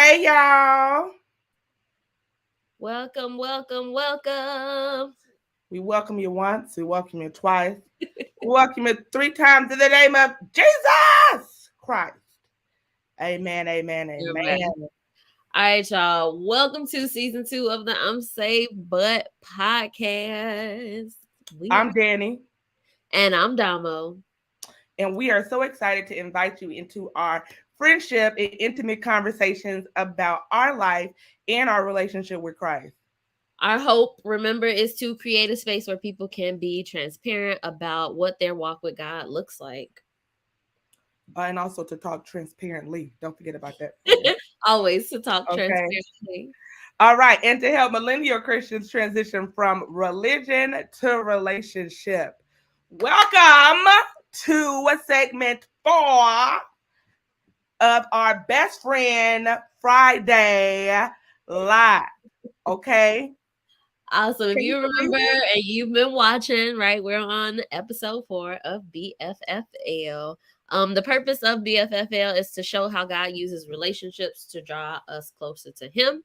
Hey, y'all. Welcome. We welcome you once. We welcome you twice. We welcome you 3 times in the name of Jesus Christ. Amen. Amen. All right, y'all. Welcome to season 2 of the I'm Saved But podcast. I'm Dani. And I'm Domo. And we are so excited to invite you into our friendship and intimate conversations about our life and our relationship with Christ. Our hope, remember, is to create a space where people can be transparent about what their walk with God looks like. And also to talk transparently. Don't forget about that. Always to talk transparently. All right. And to help millennial Christians transition from religion to relationship. Welcome to segment 4 of our Best Friend Friday Live. Okay. Awesome. If you remember and you've been watching, right, we're on episode 4 of BFFL. The purpose of BFFL is to show how God uses relationships to draw us closer to Him.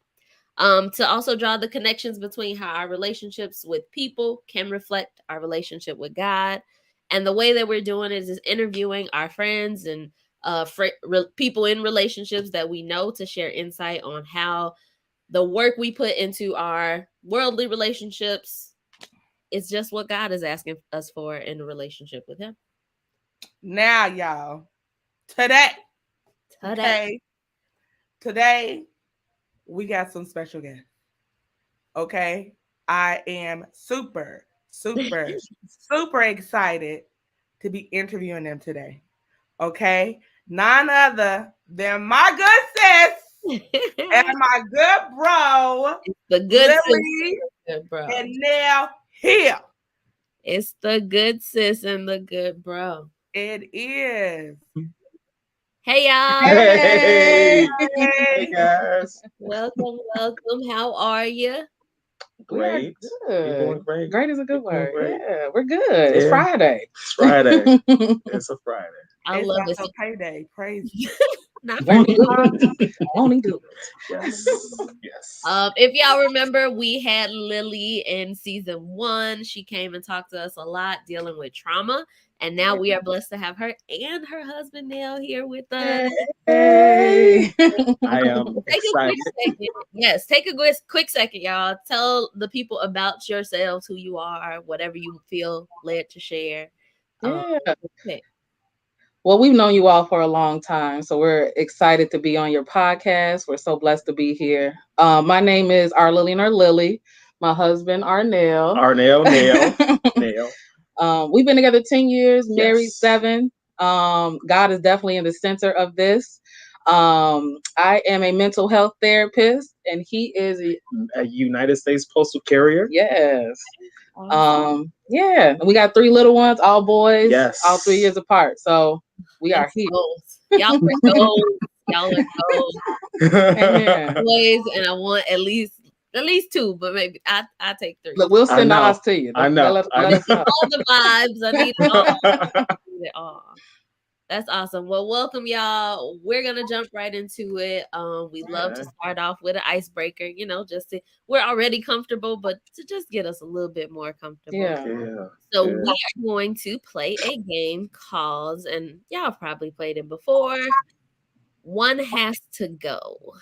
To also draw the connections between how our relationships with people can reflect our relationship with God. And the way that we're doing it is interviewing our friends and people in relationships that we know to share insight on how the work we put into our worldly relationships is just what God is asking us for in a relationship with Him. Now, y'all, today, we got some special guests. Okay, I am super excited to be interviewing them today. Okay, none other than my good sis and my good bro, the good Lily bro, and Nell Hill. It's the good sis and the good bro. It is. Hey, y'all. Hey guys. Welcome. How are you? Great. Good. You're doing great. Great is a good word. Great. Yeah, we're good. It's Friday. It's Friday. It's a Friday. I love it. Payday. Praise. Not Won't he do it? Won't he do it? Yes. If y'all remember, we had Lily in season 1. She came and talked to us a lot dealing with trauma. And now we are blessed to have her and her husband Nell here with us. Hey. I am excited. Yes, take a quick second, y'all. Tell the people about yourselves, who you are, whatever you feel led to share. Yeah. Well, we've known you all for a long time, so we're excited to be on your podcast. We're so blessed to be here. My name is Lily. My husband, Nell. Nell. We've been together 10 years, married 7. God is definitely in the center of this. I am a mental health therapist, and he is a United States Postal Carrier. Yes. Yeah. We got 3 little ones, all boys. Yes. All 3 years apart. So we are here. Y'all are gold. Y'all are gold. Boys, and I want at least 2, but maybe I take 3. Look, we'll send ours to you. I know. Let us know. All the vibes. I need it all. That's awesome. Well, welcome, y'all. We're gonna jump right into it. We love to start off with an icebreaker, we're already comfortable, but to just get us a little bit more comfortable. Yeah. So we are going to play a game called, and y'all probably played it before. One has to go.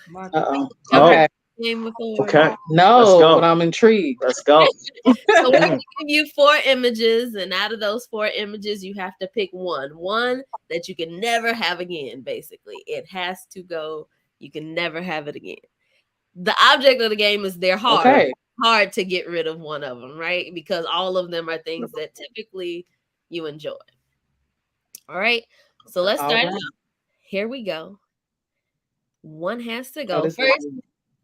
Okay. Okay. No, but I'm intrigued. Let's go. So we're going to give you 4 images, and out of those 4 images, you have to pick one that you can never have again, basically. It has to go. You can never have it again. The object of the game is they're hard. Okay. Hard to get rid of one of them, right? Because all of them are things that typically you enjoy. All right. So let's start out. Here we go. One has to go.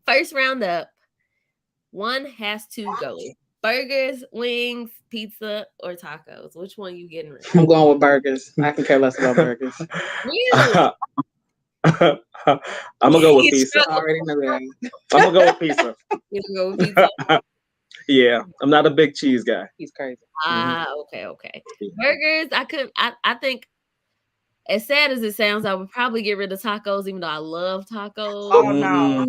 First round up. One has to go. Burgers, wings, pizza, or tacos. Which one you getting rid of? I'm going with burgers. I can care less about burgers. Really? I'm gonna go with pizza. I already know that. I'm gonna go with pizza. You gonna go with pizza? Yeah, I'm not a big cheese guy. He's crazy. Okay. Burgers, I think As sad as it sounds, I would probably get rid of tacos, even though I love tacos. Oh no, I'm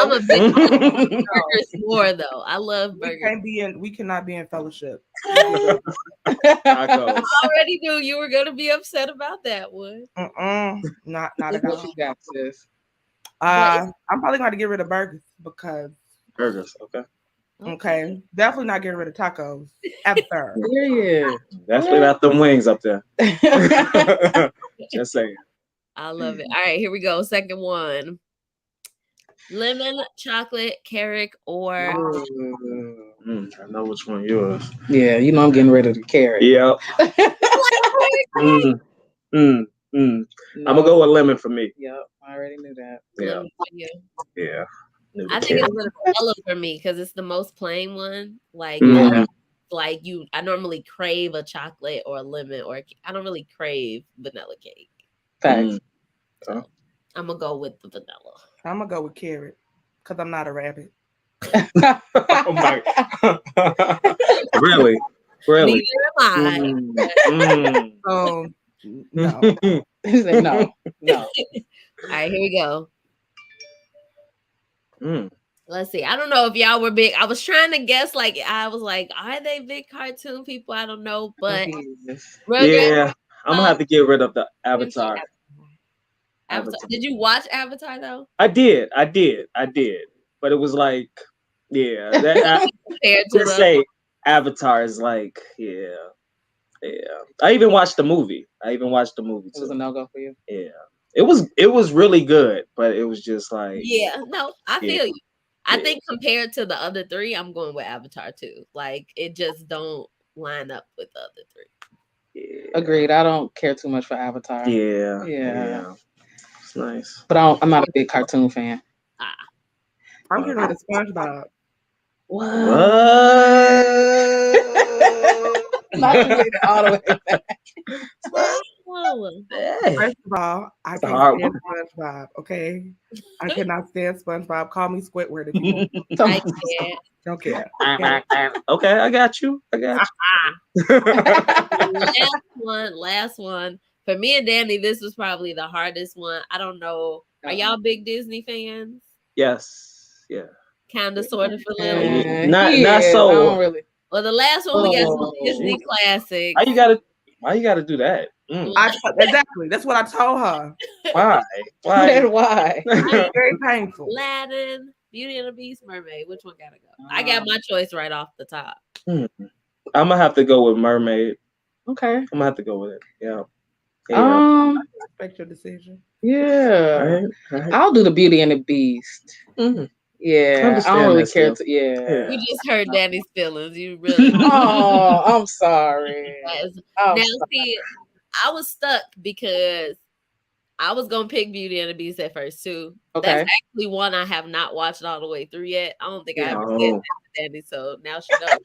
no, a big no. burgers more though. I love We burgers. we cannot be in fellowship. Tacos. I already knew you were gonna be upset about that one. Not at What all. you got, sis? I'm probably going to get rid of burgers because Burgers. Okay. okay, definitely not getting rid of tacos ever. Yeah. Definitely not them wings up there. Just saying. I love it. All right, here we go. Second one. Lemon, chocolate, carrot, or I know which one yours. Yeah, you know I'm getting rid of the carrot. Yeah. I'm gonna go with lemon for me. Yep, I already knew that. Yeah. lemon for you. Yeah. I think it's vanilla for me because it's the most plain one. Like, I normally crave a chocolate or a lemon, or I don't really crave vanilla cake. Facts. So I'm gonna go with the vanilla. I'm gonna go with carrot because I'm not a rabbit. Oh my. Really? Neither am I. So no. He said no. All right, here we go. Let's see. I don't know if y'all were big. I was trying to guess. Like, I was like, are they big cartoon people? I don't know, but yeah, I'm gonna have to get rid of the Avatar. Did you watch Avatar though? I did, but it was like, yeah, that to say Avatar is like, yeah. I even watched the movie. Too. It was a no-go for you. Yeah, it was really good, but it was just like, no, I feel you. I think compared to the other three, I'm going with Avatar too. Like, it just don't line up with the other three. Yeah. Agreed. I don't care too much for Avatar. Yeah. It's nice, but I'm not a big cartoon fan. I'm getting rid of SpongeBob. What? Not all the way back. First of all, I can't stand SpongeBob. Okay, I cannot stand SpongeBob. Call me Squidward if you want. I can't. Don't care. Okay, I got you. Last one. For me and Danny, this was probably the hardest one. I don't know. Are y'all big Disney fans? Yes. Yeah. Kind of, sort of, for Lily. Not so. Really. Well, the last one we got some Disney classics. Why you gotta do that? Exactly. That's what I told her. Why? Why? It's very painful. Aladdin, Beauty and the Beast, Mermaid. Which one gotta go? I got my choice right off the top. I'm gonna have to go with Mermaid. Okay. I'm gonna have to go with it. Yeah. I respect your decision. Yeah. Right. I'll do the Beauty and the Beast. Yeah, I don't really care. You just hurt Danny's feelings. You really. I'm sorry. See, I was stuck because I was gonna pick Beauty and the Beast at first too. Okay. That's actually one I have not watched all the way through yet. I don't think I ever said that to Danny, so now she knows.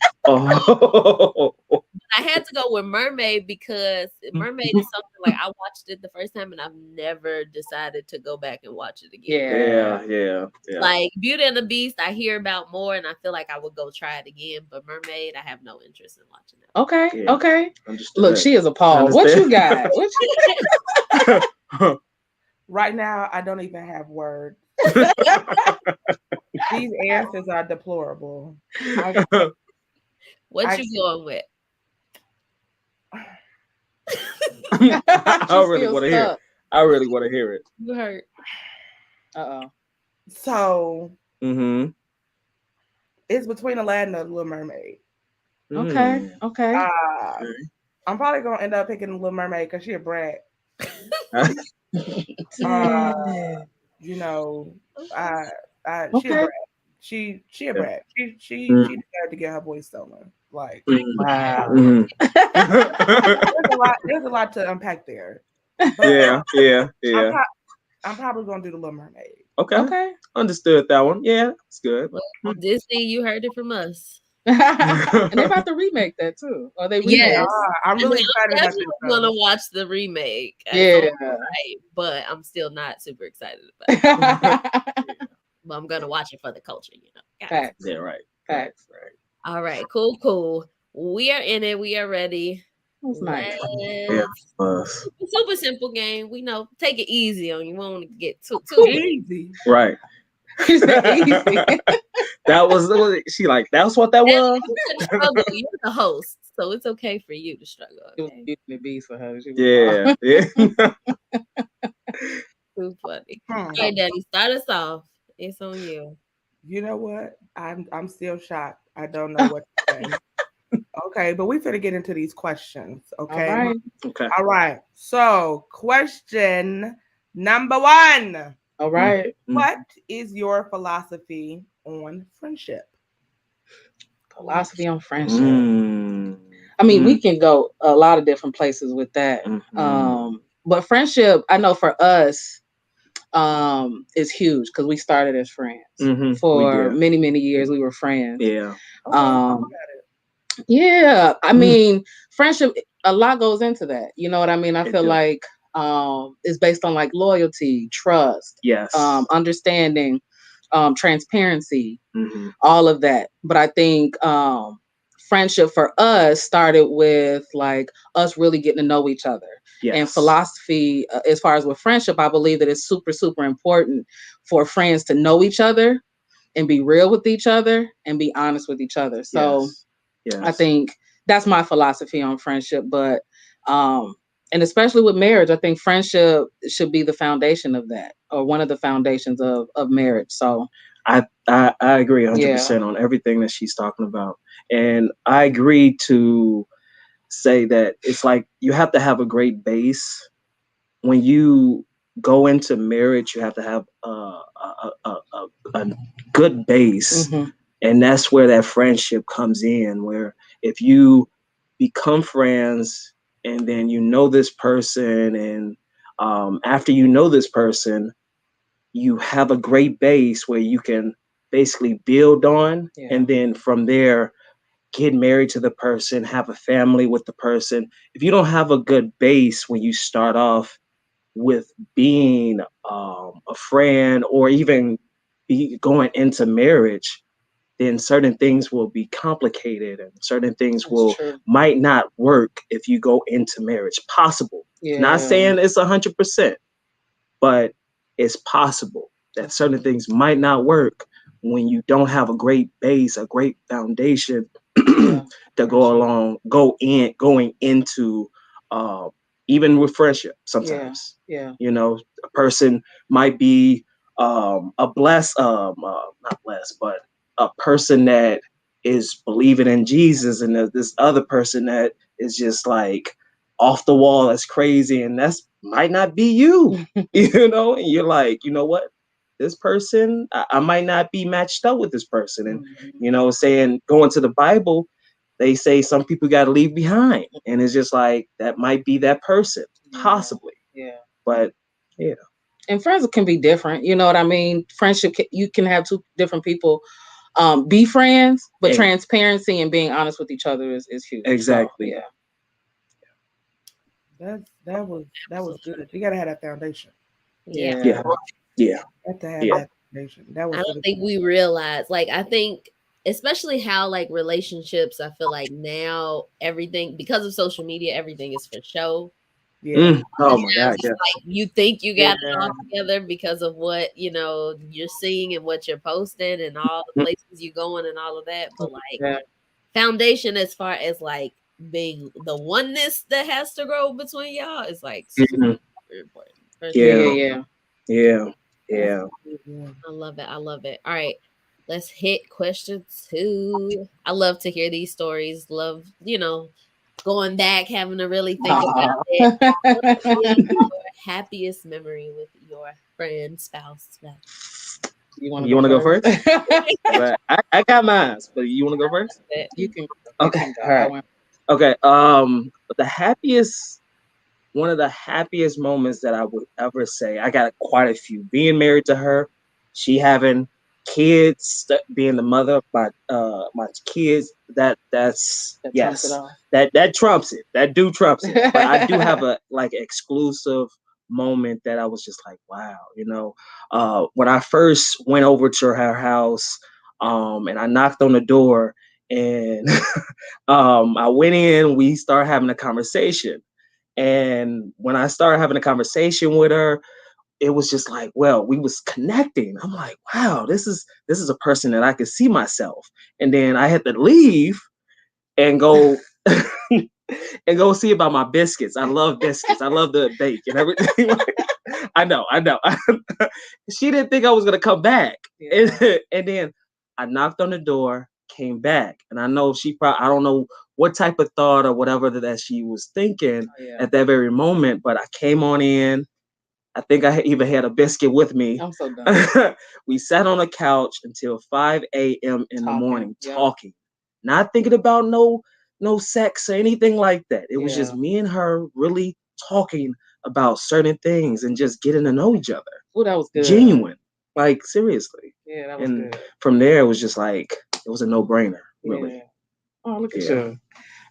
I had to go with Mermaid because Mermaid is something like I watched it the first time and I've never decided to go back and watch it again. Yeah. Like Beauty and the Beast, I hear about more and I feel like I would go try it again. But Mermaid, I have no interest in watching it. Okay. Look, she is appalled. What you got? Right now, I don't even have words. These answers are deplorable. What you going with? I really want to hear it. I really want to hear it. You hurt. So, it's between Aladdin and Little Mermaid. Okay. I'm probably gonna end up picking Little Mermaid because she a brat. You know, she a brat. She a brat. She decided to get her voice stolen. Like, wow. There's a lot to unpack there. Yeah. I'm probably gonna do the Little Mermaid. Okay. Understood that one. Yeah, it's good. Disney, you heard it from us. And they're about to remake that too. Or they remake? Yes. I'm really excited about this. I'm gonna watch the remake. But I'm still not super excited about it. But I'm gonna watch it for the culture, you know. Facts. Yeah, right. Facts. Right. All right, cool. We are in it. We are ready. was nice. Yeah, Super simple game. We know. Take it easy on you. Won't want to get too easy. Right. Easy. That was she like. That's what that was. Struggle. You're the host, so it's okay for you to struggle. It was Okay. beauty beast for her. Yeah. Too funny. All right, Daddy, start us off. It's on you. You know what? I'm still shocked. I don't know what to say. Okay, but we finna get into these questions. Okay. All right. Okay. All right. So, question number 1. All right. What is your philosophy on friendship? Philosophy on friendship. I mean, we can go a lot of different places with that. But friendship, I know for us, is huge because we started as friends for many, many years. We were friends. Yeah. Yeah. I mean, friendship, a lot goes into that. You know what I mean? I feel like it's based on like loyalty, trust, yes, understanding, transparency, all of that. But I think friendship for us started with like us really getting to know each other. Yes. And philosophy, as far as with friendship, I believe that it's super, super important for friends to know each other and be real with each other and be honest with each other. So yes. I think that's my philosophy on friendship. But and especially with marriage, I think friendship should be the foundation of that, or one of the foundations of marriage. So I agree 100% on everything that she's talking about. And I agree to say that it's like you have to have a great base. When you go into marriage, you have to have a good base. And that's where that friendship comes in, where if you become friends and then you know this person, and after you know this person, you have a great base where you can basically build on. And then from there, get married to the person, have a family with the person. If you don't have a good base when you start off with being a friend, or even be going into marriage, then certain things will be complicated, and certain things might not work if you go into marriage. Possible. Not saying it's 100%, but it's possible that certain things might not work when you don't have a great base, a great foundation to going into even with friendship sometimes. You know, a person might be a blessed, not blessed, but a person that is believing in Jesus, and this other person that is just like off the wall, that's crazy, and that's might not be you. You know, and you're like, you know what? This person, I might not be matched up with this person. And, you know, saying, going to the Bible, they say some people got to leave behind. And it's just like, that might be that person, possibly. Yeah. But, yeah. And friends can be different. You know what I mean? Friendship, you can have two different people be friends, but transparency and being honest with each other is huge. Exactly. So, That was good. You gotta have that foundation. Yeah. You have to have that foundation. That was. I don't think we realize. Like, I think, especially how like relationships, I feel like now everything, because of social media, everything is for show. Yeah. Oh my God. Yeah. Like, you think you got it all together because of what, you know, you're seeing and what you're posting and all the places you're going and all of that. But like foundation, as far as like being the oneness that has to grow between y'all, is like super important. Yeah. I love it. I love it. All right. Let's hit question 2. I love to hear these stories. Love, you know, going back, having to really think about it. What is your happiest memory with your friend, spouse? You want to go first? But I got mine, but you want to go first? You can. Okay. All right. Okay. One of the happiest moments that I would ever say, I got quite a few. Being married to her, she having kids, being the mother of my kids, that trumps it. That do trumps it. But I do have a like exclusive moment that I was just like, wow, you know, when I first went over to her house, and I knocked on the door, And I went in, we started having a conversation. And when I started having a conversation with her, it was just like, well, we was connecting. I'm like, wow, this is a person that I could see myself. And then I had to leave and go and go see about my biscuits. I love biscuits. I love the bake and everything. I know. She didn't think I was gonna come back. Yeah. And then I knocked on the door, came back, and I know I don't know what type of thought or whatever that she was thinking at that very moment, but I came on in. I think I even had a biscuit with me. I'm so done. We sat on a couch until 5 a.m. in the morning talking, not thinking about no sex or anything like that. It was just me and her really talking about certain things and just getting to know each other. Oh, that was good. Genuine. Like, seriously. Yeah, that was good. From there, it was just like, it was a no-brainer, really. Yeah. Oh, look at you.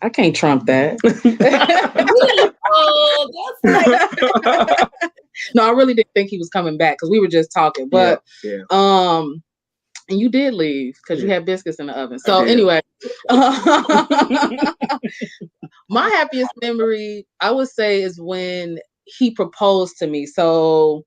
I can't trump that. No, I really didn't think he was coming back because we were just talking. But and you did leave because you had biscuits in the oven. So anyway, my happiest memory, I would say, is when he proposed to me. So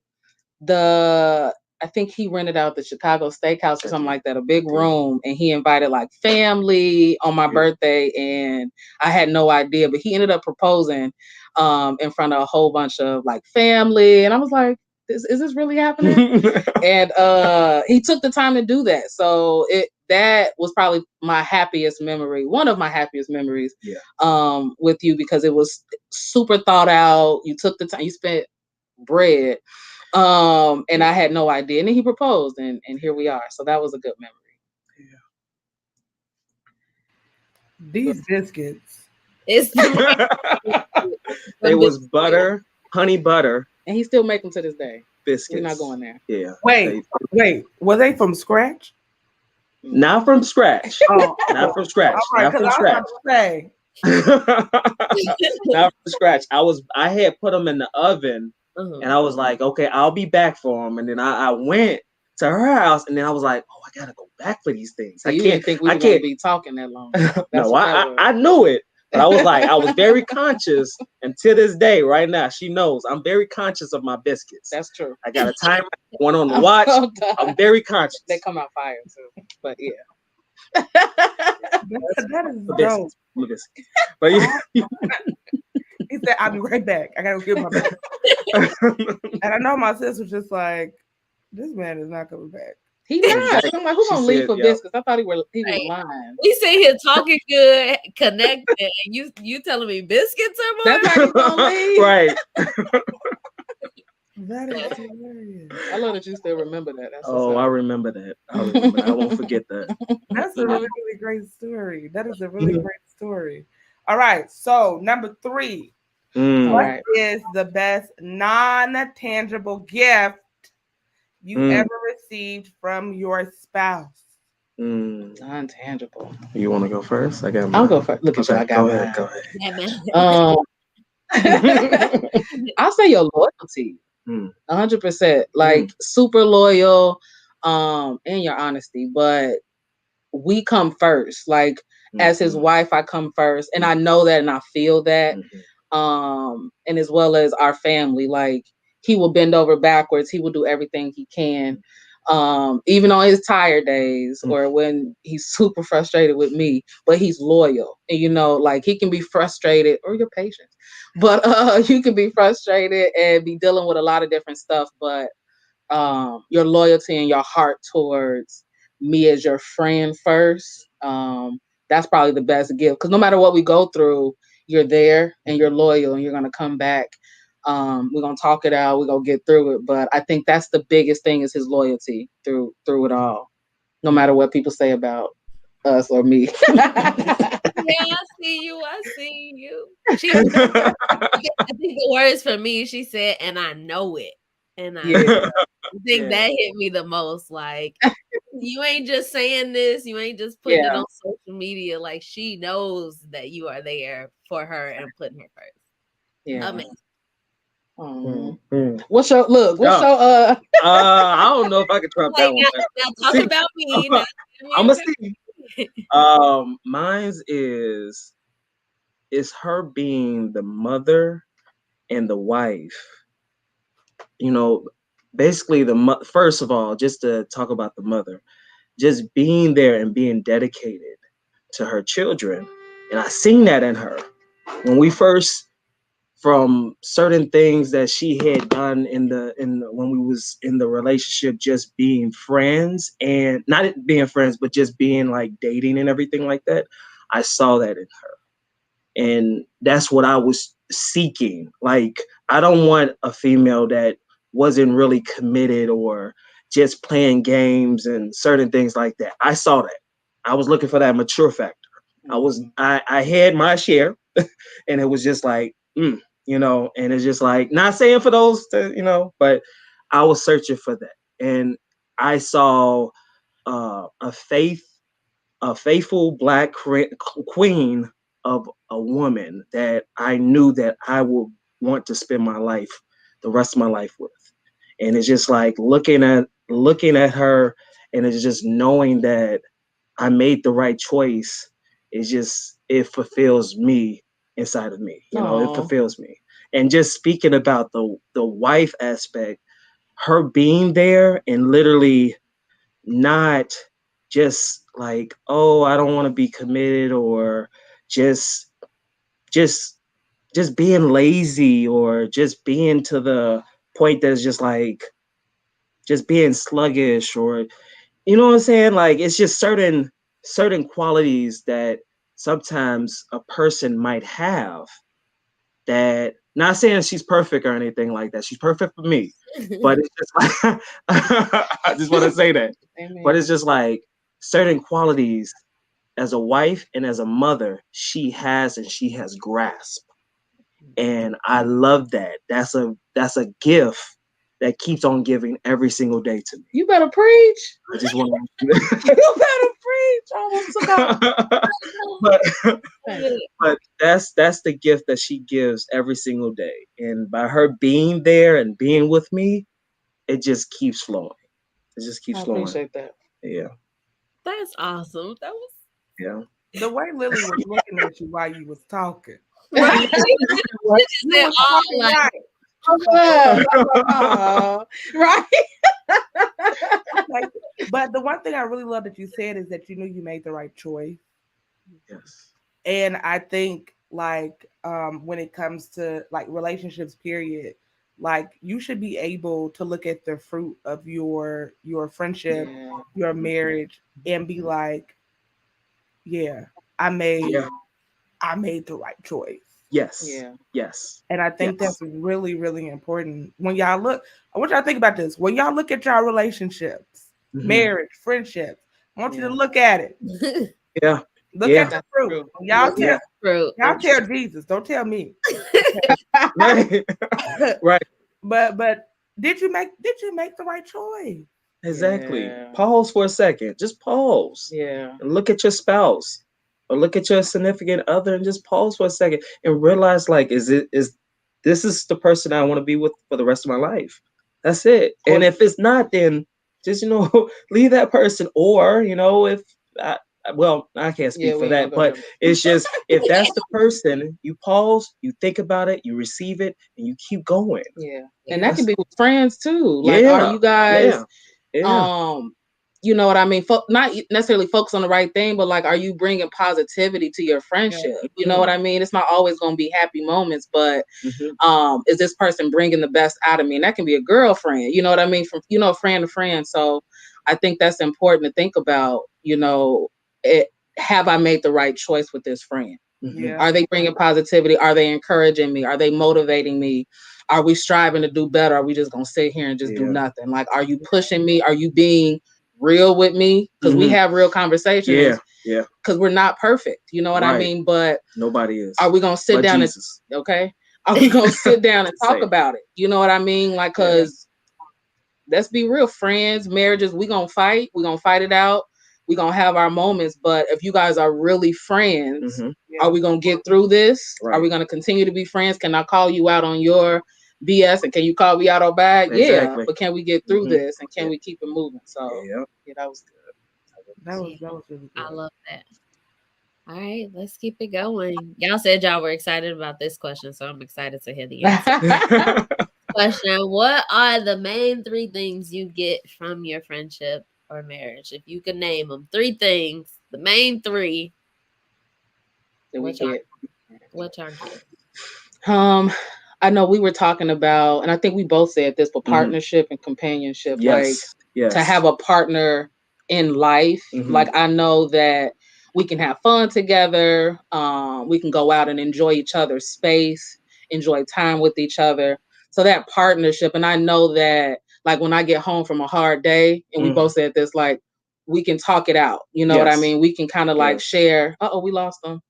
I think he rented out the Chicago Steakhouse or something like that, a big room, and he invited like family on my birthday, and I had no idea, but he ended up proposing in front of a whole bunch of like family, and I was like, is this really happening? And he took the time to do that, so that was probably my happiest memory, one of my happiest memories with you, because it was super thought out. You took the time, you spent bread. And I had no idea. And then he proposed, and here we are. So that was a good memory. Yeah. These biscuits. It was butter, honey butter. And he still make them to this day. Biscuits. We're not going there. Yeah. Wait. Were they from scratch? Not from scratch. Oh, not from scratch. Right, not from scratch. Not from scratch. I had put them in the oven. And I was like, okay, I'll be back for them. And then I went to her house, and then I was like, oh, I gotta go back for these things. So you didn't think we were gonna be talking that long? No, I knew it, but I was like, I was very conscious, and to this day, right now, she knows I'm very conscious of my biscuits. That's true. I got a timer, one on the watch. I'm very conscious. They come out fire too, but yeah. that is dope. But yeah. He said, I'll be right back. I gotta get my back. And I know my sis was just like, this man is not coming back. He not. I'm like, who's gonna leave for biscuits? I thought he was lying. We sit here talking good, connected, and you telling me biscuits are more? That's how you gonna leave. Right. That is hilarious. I love that you still remember that. That's I remember that. I won't forget that. That's a really, really great story. That is a really great story. All right. So number 3. What is the best non-tangible gift you ever received from your spouse? Non-tangible. You want to go first? I'll go first. Look at you. I got mine. Go ahead. I'll say your loyalty. 100%. Like super loyal, and your honesty. But we come first. Like as his wife, I come first, and I know that, and I feel that. And as well as our family, like he will bend over backwards. He will do everything he can, even on his tired days or when he's super frustrated with me, but he's loyal. And, like he can be frustrated, or your patience, but you can be frustrated and be dealing with a lot of different stuff. But your loyalty and your heart towards me as your friend first, that's probably the best gift. Because no matter what we go through, you're there and you're loyal and you're going to come back. We're going to talk it out. We're going to get through it. But I think that's the biggest thing, is his loyalty through it all, no matter what people say about us or me. Yeah, I see you. I think the words for me, she said, and I know it. And I think that hit me the most. Like, you ain't just saying this. You ain't just putting it on social media. Like, she knows that you are there for her and putting her first. Yeah. Amazing. What's your look? I don't know if I can trump that one. Now talk about me. I'm gonna see. Mine's is her being the mother and the wife. You know, basically first of all, just to talk about the mother, just being there and being dedicated to her children. And I seen that in her when we first, from certain things that she had done when we was in the relationship, just being friends, and not being friends, but just being like dating and everything like that. I saw that in her. And that's what I was seeking. Like, I don't want a female that wasn't really committed or just playing games and certain things like that. I saw that. I was looking for that mature factor. I had my share, and it was just like, and it's just like, not saying for those but I was searching for that. And I saw a faithful black queen of a woman that I knew that I would want to spend my life, the rest of my life with. And it's just like looking at her, and it's just knowing that I made the right choice. It fulfills me inside of me. It fulfills me. And just speaking about the wife aspect, her being there and literally not just like, oh, I don't want to be committed, or just just just being lazy, or just being to the point that's just like just being sluggish, or you know what I'm saying? Like, it's just certain qualities that sometimes a person might have, that, not saying she's perfect or anything like that. She's perfect for me. But it's just like I just want to say that. Amen. But it's just like certain qualities as a wife and as a mother, she has grasped. And I love that. That's a gift that keeps on giving every single day to me. You better preach. I just want to. You better preach. But that's the gift that she gives every single day, and by her being there and being with me, it just keeps flowing. It just keeps flowing. I appreciate that. Yeah. That's awesome. That was. Yeah. The way Lily was looking at you while you was talking. Right. You all like, right. But the one thing I really love that you said is that you knew you made the right choice. Yes. And I think like when it comes to like relationships, period, like you should be able to look at the fruit of your friendship, your marriage, and be like, yeah, I made the right choice. Yes. Yeah. Yes. And I think that's really, really important. When y'all look, I want y'all to think about this. When y'all look at y'all relationships, marriage, friendships, I want you to look at it. Yeah. Look at the fruit. Y'all tell Jesus. Don't tell me. Right. Right. But did you make the right choice? Exactly. Yeah. Pause for a second. Just pause. Yeah. And look at your spouse, or look at your significant other, and just pause for a second and realize, like, is this is the person I want to be with for the rest of my life? That's it. And if it's not, then just leave that person. Or if I can't speak for that, but it's just, if that's the person, you pause, you think about it, you receive it, and you keep going. Yeah. And that can be with friends too. Like, are you guys you know what I mean? Not necessarily focus on the right thing, but like, are you bringing positivity to your friendship? Yeah. You know what I mean? It's not always going to be happy moments, but is this person bringing the best out of me? And that can be a girlfriend, you know what I mean? From, friend to friend. So I think that's important to think about, have I made the right choice with this friend? Yeah. Are they bringing positivity? Are they encouraging me? Are they motivating me? Are we striving to do better? Are we just going to sit here and just do nothing? Like, are you pushing me? Are you being real with me? Because we have real conversations. Yeah. Because we're not perfect. You know what I mean? But nobody is. Are we going to sit down Jesus. Are we going to sit down and talk about it? You know what I mean? Like, because let's be real, friends, marriages, we're going to fight. We're going to fight it out. We're going to have our moments. But if you guys are really friends, are we going to get through this? Right. Are we going to continue to be friends? Can I call you out on your BS, and can you call me out on bad? Exactly. Yeah, but can we get through this, and can we keep it moving? So that was good. That was really I good. love that. All right, let's keep it going. Y'all said y'all were excited about this question, so I'm excited to hear the answer. Question: what are the main three things you get from your friendship or marriage? If you could name them, three things, the main three. That we get. What y'all get? I know we were talking about, and I think we both said this, but partnership and companionship. Like to have a partner in life. Like I know that we can have fun together. We can go out and enjoy each other's space, enjoy time with each other. So that partnership, and I know that like when I get home from a hard day, and we both said this, like we can talk it out. You know what I mean? We can kind of like share. We lost them.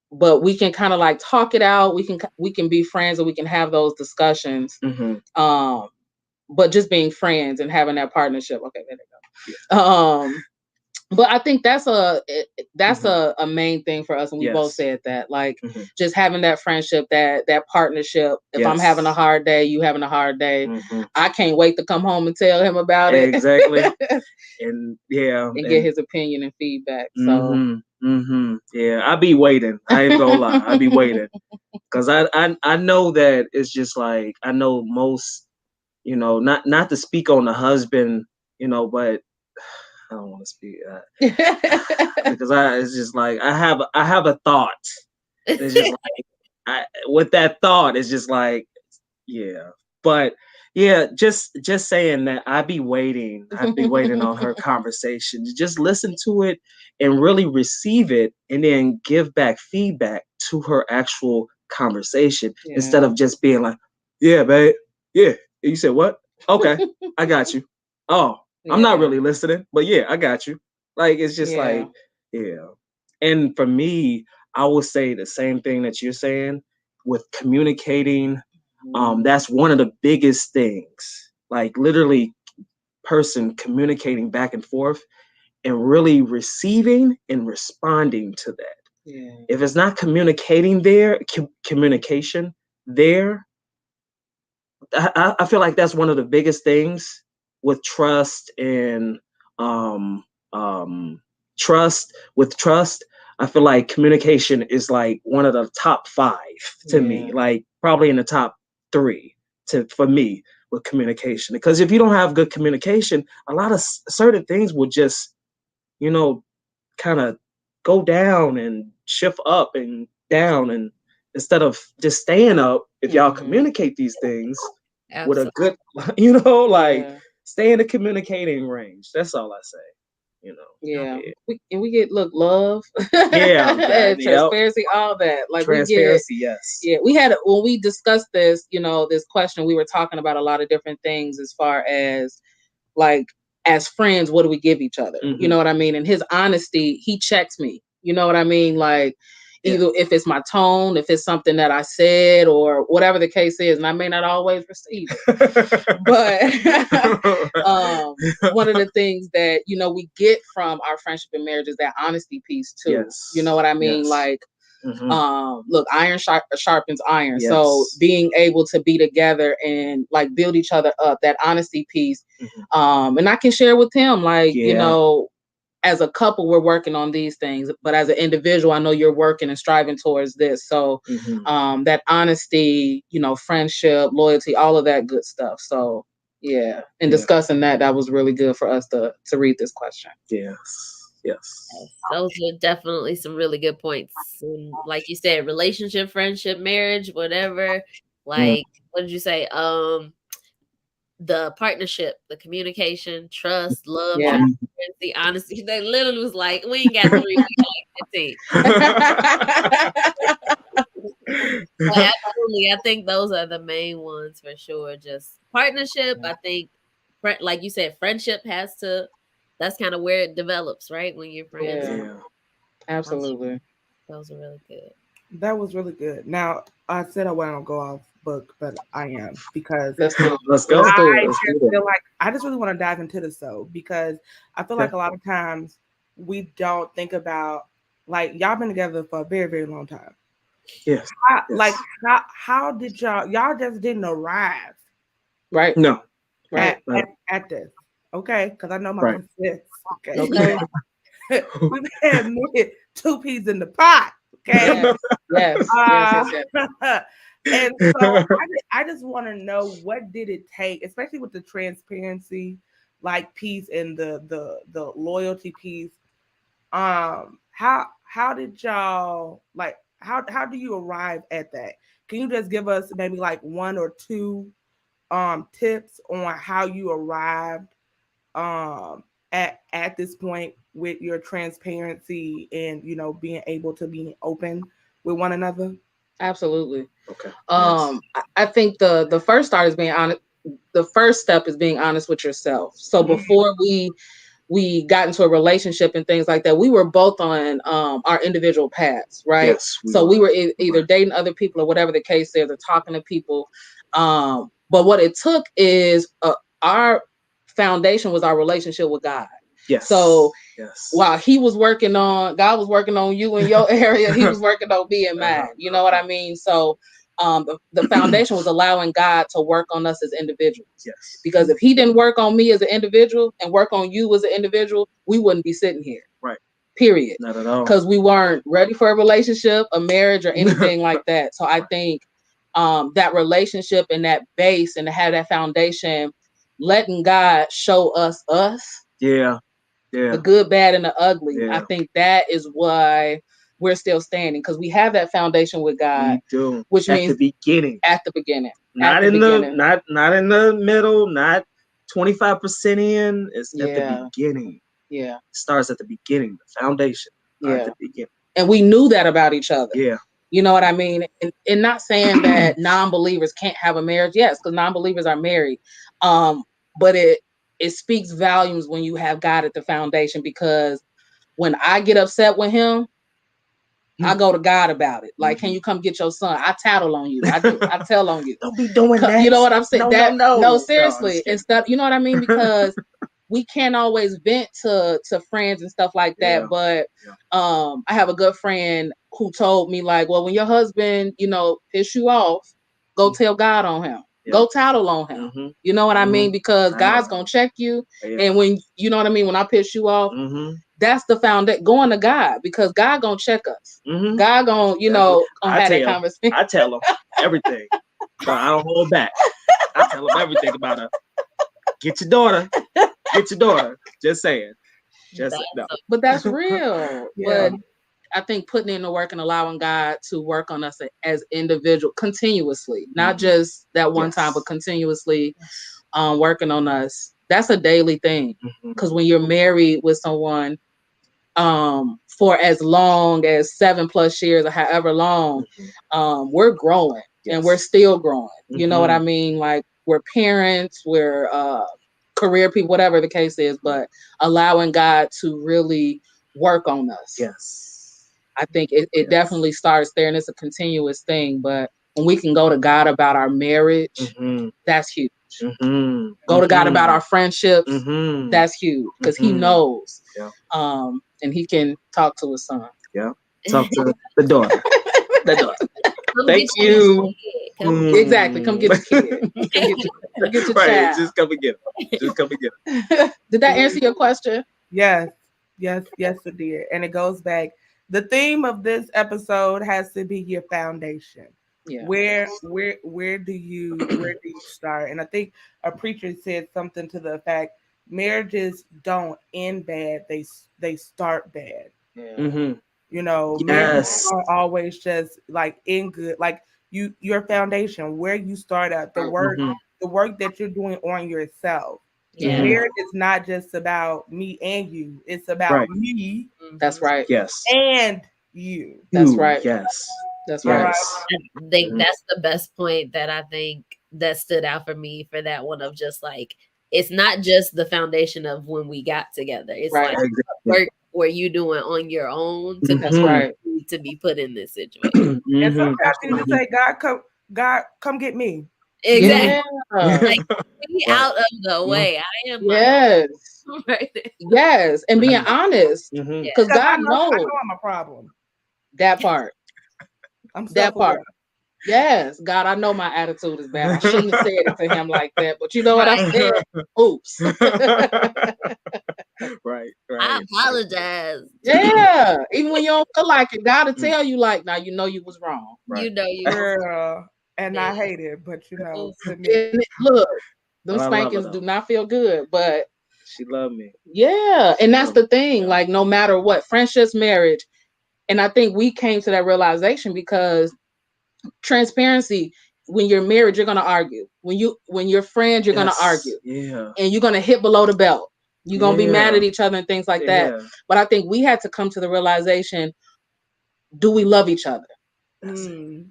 But we can kind of like talk it out. We can be friends, and we can have those discussions. But just being friends and having that partnership. Okay, there they go. But I think that's a main thing for us, and we both said that, like just having that friendship, that partnership. If I'm having a hard day, you having a hard day, I can't wait to come home and tell him about it. Exactly. And get his opinion and feedback. So yeah, I be waiting. I ain't gonna lie, I be waiting because I know that it's just like I know most, not to speak on the husband, but I don't want to speak because it's just like I have a thought. It's just like with that thought, it's just like but just saying that I'd be waiting on her conversation. Just listen to it and really receive it, and then give back feedback to her actual conversation instead of just being like, "Yeah, babe, yeah." You said what? Okay, I got you. Oh, I'm not really listening, but yeah, I got you. Like it's just like, And for me, I would say the same thing that you're saying with communicating. That's one of the biggest things. Like literally, person communicating back and forth and really receiving and responding to that. If it's not communication there, I feel like that's one of the biggest things with trust and trust. With trust, I feel like communication is like one of the top 5 to me, like probably in the top 3 for me with communication. Because if you don't have good communication, a lot of certain things will just, kind of go down and shift up and down, and instead of just staying up, if y'all communicate these things with a good, like stay in the communicating range. That's all I say. We get love, transparency, all that. Like transparency, we had when we discussed this, this question, we were talking about a lot of different things as far as like as friends, what do we give each other? You know what I mean? And his honesty, he checks me. You know what I mean? Like either if it's my tone, if it's something that I said, or whatever the case is, and I may not always receive it. But one of the things that we get from our friendship and marriage is that honesty piece too. You know what I mean? Like look, iron sharpens iron. So being able to be together and like build each other up, that honesty piece. And I can share with him, like, as a couple, we're working on these things, but as an individual, I know you're working and striving towards this. So that honesty, friendship, loyalty, all of that good stuff. So and discussing that was really good for us to read this question. Yes. Those are definitely some really good points. And like you said, relationship, friendship, marriage, whatever. Like, what did you say? The partnership, the communication, trust, love, transparency, honesty. They literally was like, we ain't got 3, we got 15. Absolutely. I think those are the main ones for sure. Just partnership. I think, like you said, friendship that's kind of where it develops, right? When you're friends. Absolutely. Those are really good. That was really good. Now, I said I wouldn't go off book, but I am, because let's go. I just really want to dive into this though, because I feel like a lot of times we don't think about, like, y'all been together for a very, very long time. Yes. Like how did y'all just didn't arrive? Right. No. At this. Okay, because I know my Right. consents. Okay. Okay. We've admitted two peas in the pot. Okay. Yes. Yes. Uh, Yes. Yes. Yes. and so I just want to know, what did it take, especially with the transparency like piece and the loyalty piece. How did y'all like how do you arrive at that? Can you just give us maybe like one or two tips on how you arrived at this point with your transparency and being able to be open with one another? Absolutely. Okay. I think the first start is being honest. The first step is being honest with yourself. So before we got into a relationship and things like that, we were both on our individual paths, right? Yes, so we were either dating other people or whatever the case is, or talking to people. But what it took is our foundation was our relationship with God. Yes. So yes. while God was working on you in your area, he was working on me and mine. You know what I mean? So the foundation was allowing God to work on us as individuals. Yes. Because if he didn't work on me as an individual and work on you as an individual, we wouldn't be sitting here. Right. Period. Not at all. Because we weren't ready for a relationship, a marriage, or anything like that. So I think that relationship and that base, and to have that foundation, letting God show us. Yeah. The good, bad, and the ugly. I think that is why we're still standing, because we have that foundation with God. We do. Which means at the beginning. Not in the middle, not 25% in. It's at the beginning. Yeah. It starts at the beginning, the foundation. At the beginning. And we knew that about each other. Yeah. You know what I mean? And not saying that non-believers can't have a marriage. Yes, because non-believers are married. But it speaks volumes when you have God at the foundation, because when I get upset with him, I go to God about it. Like, can you come get your son? I tattle on you. I do. I tell on you. Don't be doing that. You know what I'm saying? No, seriously. And stuff. You know what I mean? Because we can't always vent to friends and stuff like that. But I have a good friend who told me, like, well, when your husband, piss you off, go tell God on him. Go tattle on him. You know what I mean? Because God's gonna check you. And when you know what I mean, when I piss you off, that's the foundation. Going to God, because God gonna check us. God gonna, gonna have that conversation. I tell him everything. So I don't hold back. I tell him everything about her. Get your daughter. Just saying. No. But that's real. But I think putting in the work and allowing God to work on us as individual continuously, not just that one time, but continuously working on us. That's a daily thing. Because when you're married with someone for as long as 7+ years or however long, we're growing and we're still growing. You know what I mean? Like, we're parents, we're career people, whatever the case is, but allowing God to really work on us. Yes. I think it definitely starts there, and it's a continuous thing. But when we can go to God about our marriage, that's huge. Go to God about our friendships, that's huge, because he knows. And he can talk to his son. Yeah. Talk to the daughter. Thank you. Exactly. Come get your kid. Come get your child. Just come and get him. Did that answer your question? Yes, it did. And it goes back. The theme of this episode has to be your foundation. Yeah. Where do you start? And I think a preacher said something to the effect, marriages don't end bad, they start bad. Yeah. Marriages are always just like in good, like your foundation, where you start at, the work that you're doing on yourself. Yeah. Marriage is not just about me and you, it's about me. That's right. Yes. And you. That's right. Yes. That's right. I think that's the best point that I think that stood out for me for that one, of just like, it's not just the foundation of when we got together. It's like work where you doing on your own to be put in this situation. And sometimes you just say, God, come get me. Exactly. Yeah. Like, be out of the way. I am. Yes. Yes. And being honest, because God knows I know I'm a problem. That part. I'm that part. Yes, God, I know my attitude is bad. I shouldn't have said it to him like that, but you know what I said? Oops. Right. I apologize. Yeah. Even when you don't feel like it, God will tell you, like, now you know you was wrong. Right. You know you Girl, and I hate it, but you know, Look, them But I love her, spankings do though. not feel good, but She loved me. yeah, and that's the thing. Yeah. Like, no matter what, friendships, marriage, and I think we came to that realization because transparency. When you're married, you're gonna argue. When you're friends, you're gonna argue. Yeah. And you're gonna hit below the belt. You're gonna be mad Yeah. at each other and things like that. Yeah. But I think we had to come to the realization: do we love each other? That's it. Mm.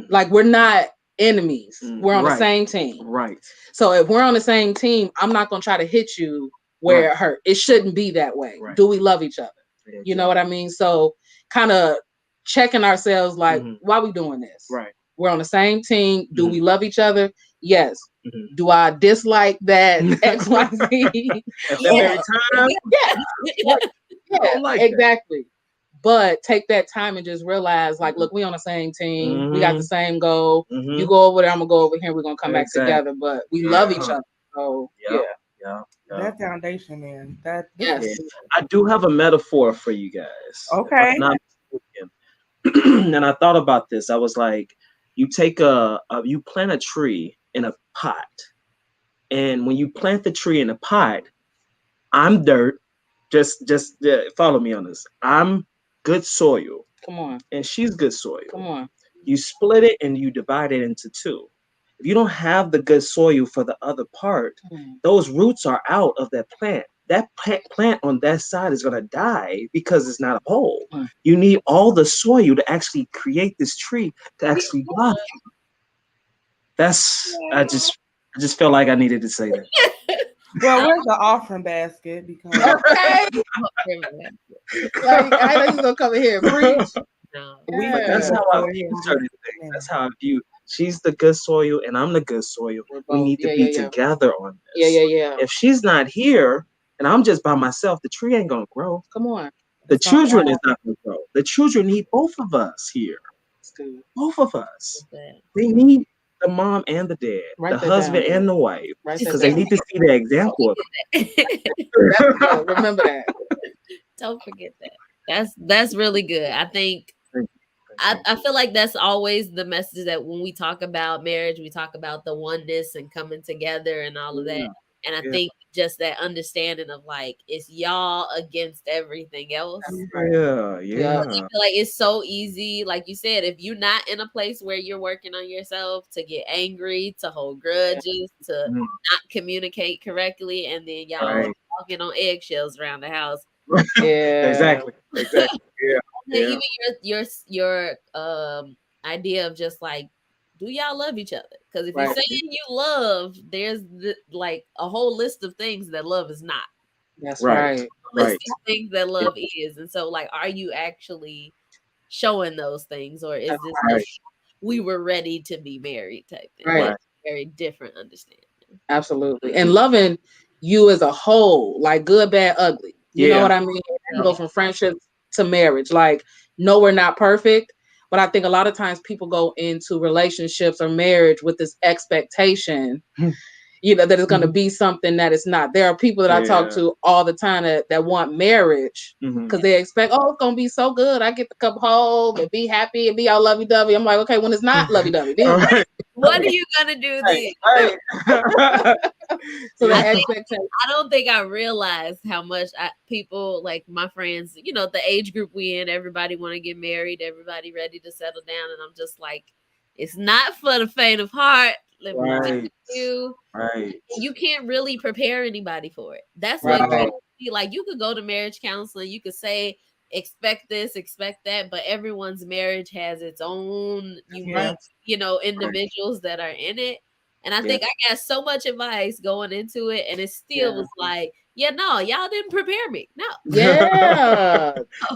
Like, we're not enemies. We're on the Right. same team. Right. So if we're on the same team, I'm not gonna try to hit you where Right. it hurt. It shouldn't be that way. Right. Do we love each other? Exactly. You know what I mean? So kind of checking ourselves, like, why we doing this? Right. We're on the same team. Do we love each other? Yes. Do I dislike that XYZ at that very time? Yeah, Like exactly. But take that time and just realize, like, look, we on the same team. We got the same goal. You go over there, I'm gonna go over here. We're gonna come back together. But we love each other. So Yeah. That foundation, man. That yes. I do have a metaphor for you guys. Okay. If I'm not mistaken. And I thought about this. I was like, you take you plant a tree in a pot, and when you plant the tree in a pot, I'm dirt. Just follow me on this. I'm good soil. Come on. And she's good soil. Come on. You split it and you divide it into two. If you don't have the good soil for the other part, those roots are out of that plant. That plant on that side is going to die because it's not a whole. You need all the soil to actually create this tree to actually blossom. I just felt like I needed to say that. Well, where's the offering basket? Because like, I know you're gonna come in here and preach. But that's how I view certain things. That's how I view. She's the good soil and I'm the good soil. We need to be together on this. Yeah. If she's not here and I'm just by myself, the tree ain't gonna grow. Come on. The children is not gonna grow. The children need both of us here. Both of us. They need the mom and the dad, the husband and the wife, because they need to see the example of it. Remember that. Don't forget that. That's really good. I think I feel like that's always the message that when we talk about marriage, we talk about the oneness and coming together and all of that. And I think just that understanding of, like, it's y'all against everything else. Yeah. I feel like it's so easy, like you said, if you're not in a place where you're working on yourself, to get angry, to hold grudges, to not communicate correctly, and then y'all walking on eggshells around the house. Yeah, exactly. Even your idea of just like, do y'all love each other? Because if you're saying you love, there's like a whole list of things that love is not. That's right. List of things that love is, and so, like, are you actually showing those things, or is this just we were ready to be married type thing? That's a very different understanding. Absolutely, and loving you as a whole, like good, bad, ugly. You know what I mean? Go from friendship to marriage. Like, no, we're not perfect. But I think a lot of times people go into relationships or marriage with this expectation, that it's going to be something that it's not. There are people that I talk to all the time that want marriage because they expect, oh, it's going to be so good. I get to come home and be happy and be all lovey-dovey. I'm like, okay, when it's not lovey-dovey, then what are you going to do then? So the expectation. I don't think I realized how much people, like my friends, the age group we in, everybody want to get married, everybody ready to settle down, and I'm just like, it's not for the faint of heart. Let me tell you, you can't really prepare anybody for it. That's what like, you could go to marriage counseling, you could say expect this, expect that, but everyone's marriage has its own unique, individuals that are in it. And I think I got so much advice going into it, and it still was like, no, y'all didn't prepare me. No. Yeah.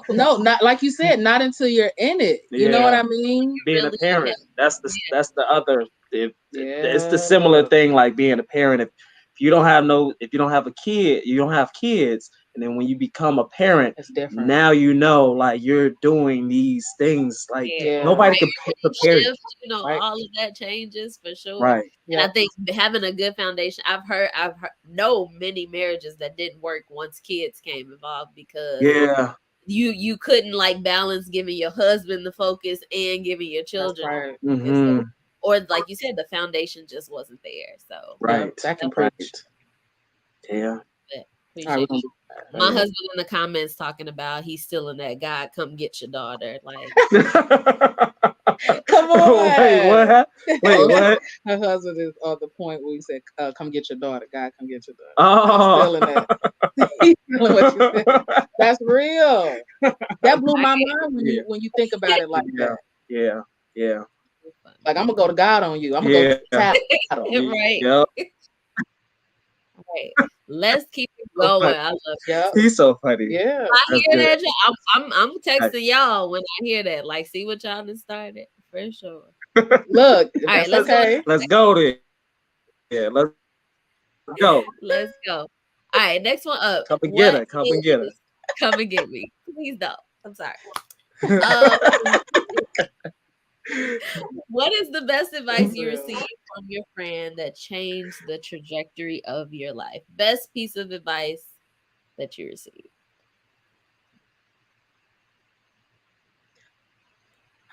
No, not like you said, not until you're in it. You know what I mean? Being a parent, that's the other. It's the similar thing like being a parent. If you don't have a kid, you don't have kids. And then when you become a parent, it's different. now you know, like, you're doing these things, like, nobody could prepare you. Shift, Right. all of that changes for sure. Right. And I think having a good foundation, I've heard know many marriages that didn't work once kids came involved because you couldn't like balance giving your husband the focus and giving your children right. Mm-hmm. or like you said, the foundation just wasn't there. So Right. That can preach. Yeah. Appreciate you. My husband in the comments talking about he's still in that God, come get your daughter. Like, come on. Wait, what? Wait, what? Her husband is on the point where he said, "Come get your daughter, God, come get your daughter." Oh, I'm still in that. He's feeling what you said. That's real. That blew my mind when you think about it like that. Yeah. Like, I'm gonna go to God on you. I'm gonna go to tattle. Right. Right. Let's keep it going. I love it. He's so funny. Yeah. I hear that. I'm texting y'all when I hear that. Like, see what y'all done started for sure. Look, all right, let's okay. Let's go there. Yeah, let's go. Let's go. All right, next one up. Come and get her. Come and get her. Come and get me. Please don't. I'm sorry. What is the best advice you received from your friend that changed the trajectory of your life? Best piece of advice that you received?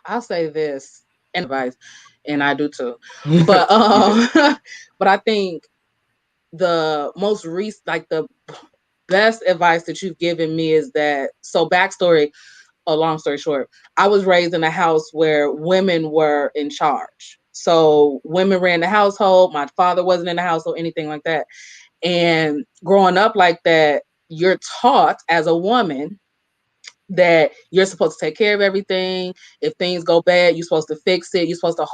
I'll say this and advice, and I do too. But but I think the most recent, like the best advice that you've given me is that. So backstory, a long story short, I was raised in a house where women were in charge. So women ran the household. My father wasn't in the household, anything like that. And growing up like that, you're taught as a woman that you're supposed to take care of everything. If things go bad, you're supposed to fix it. You're supposed to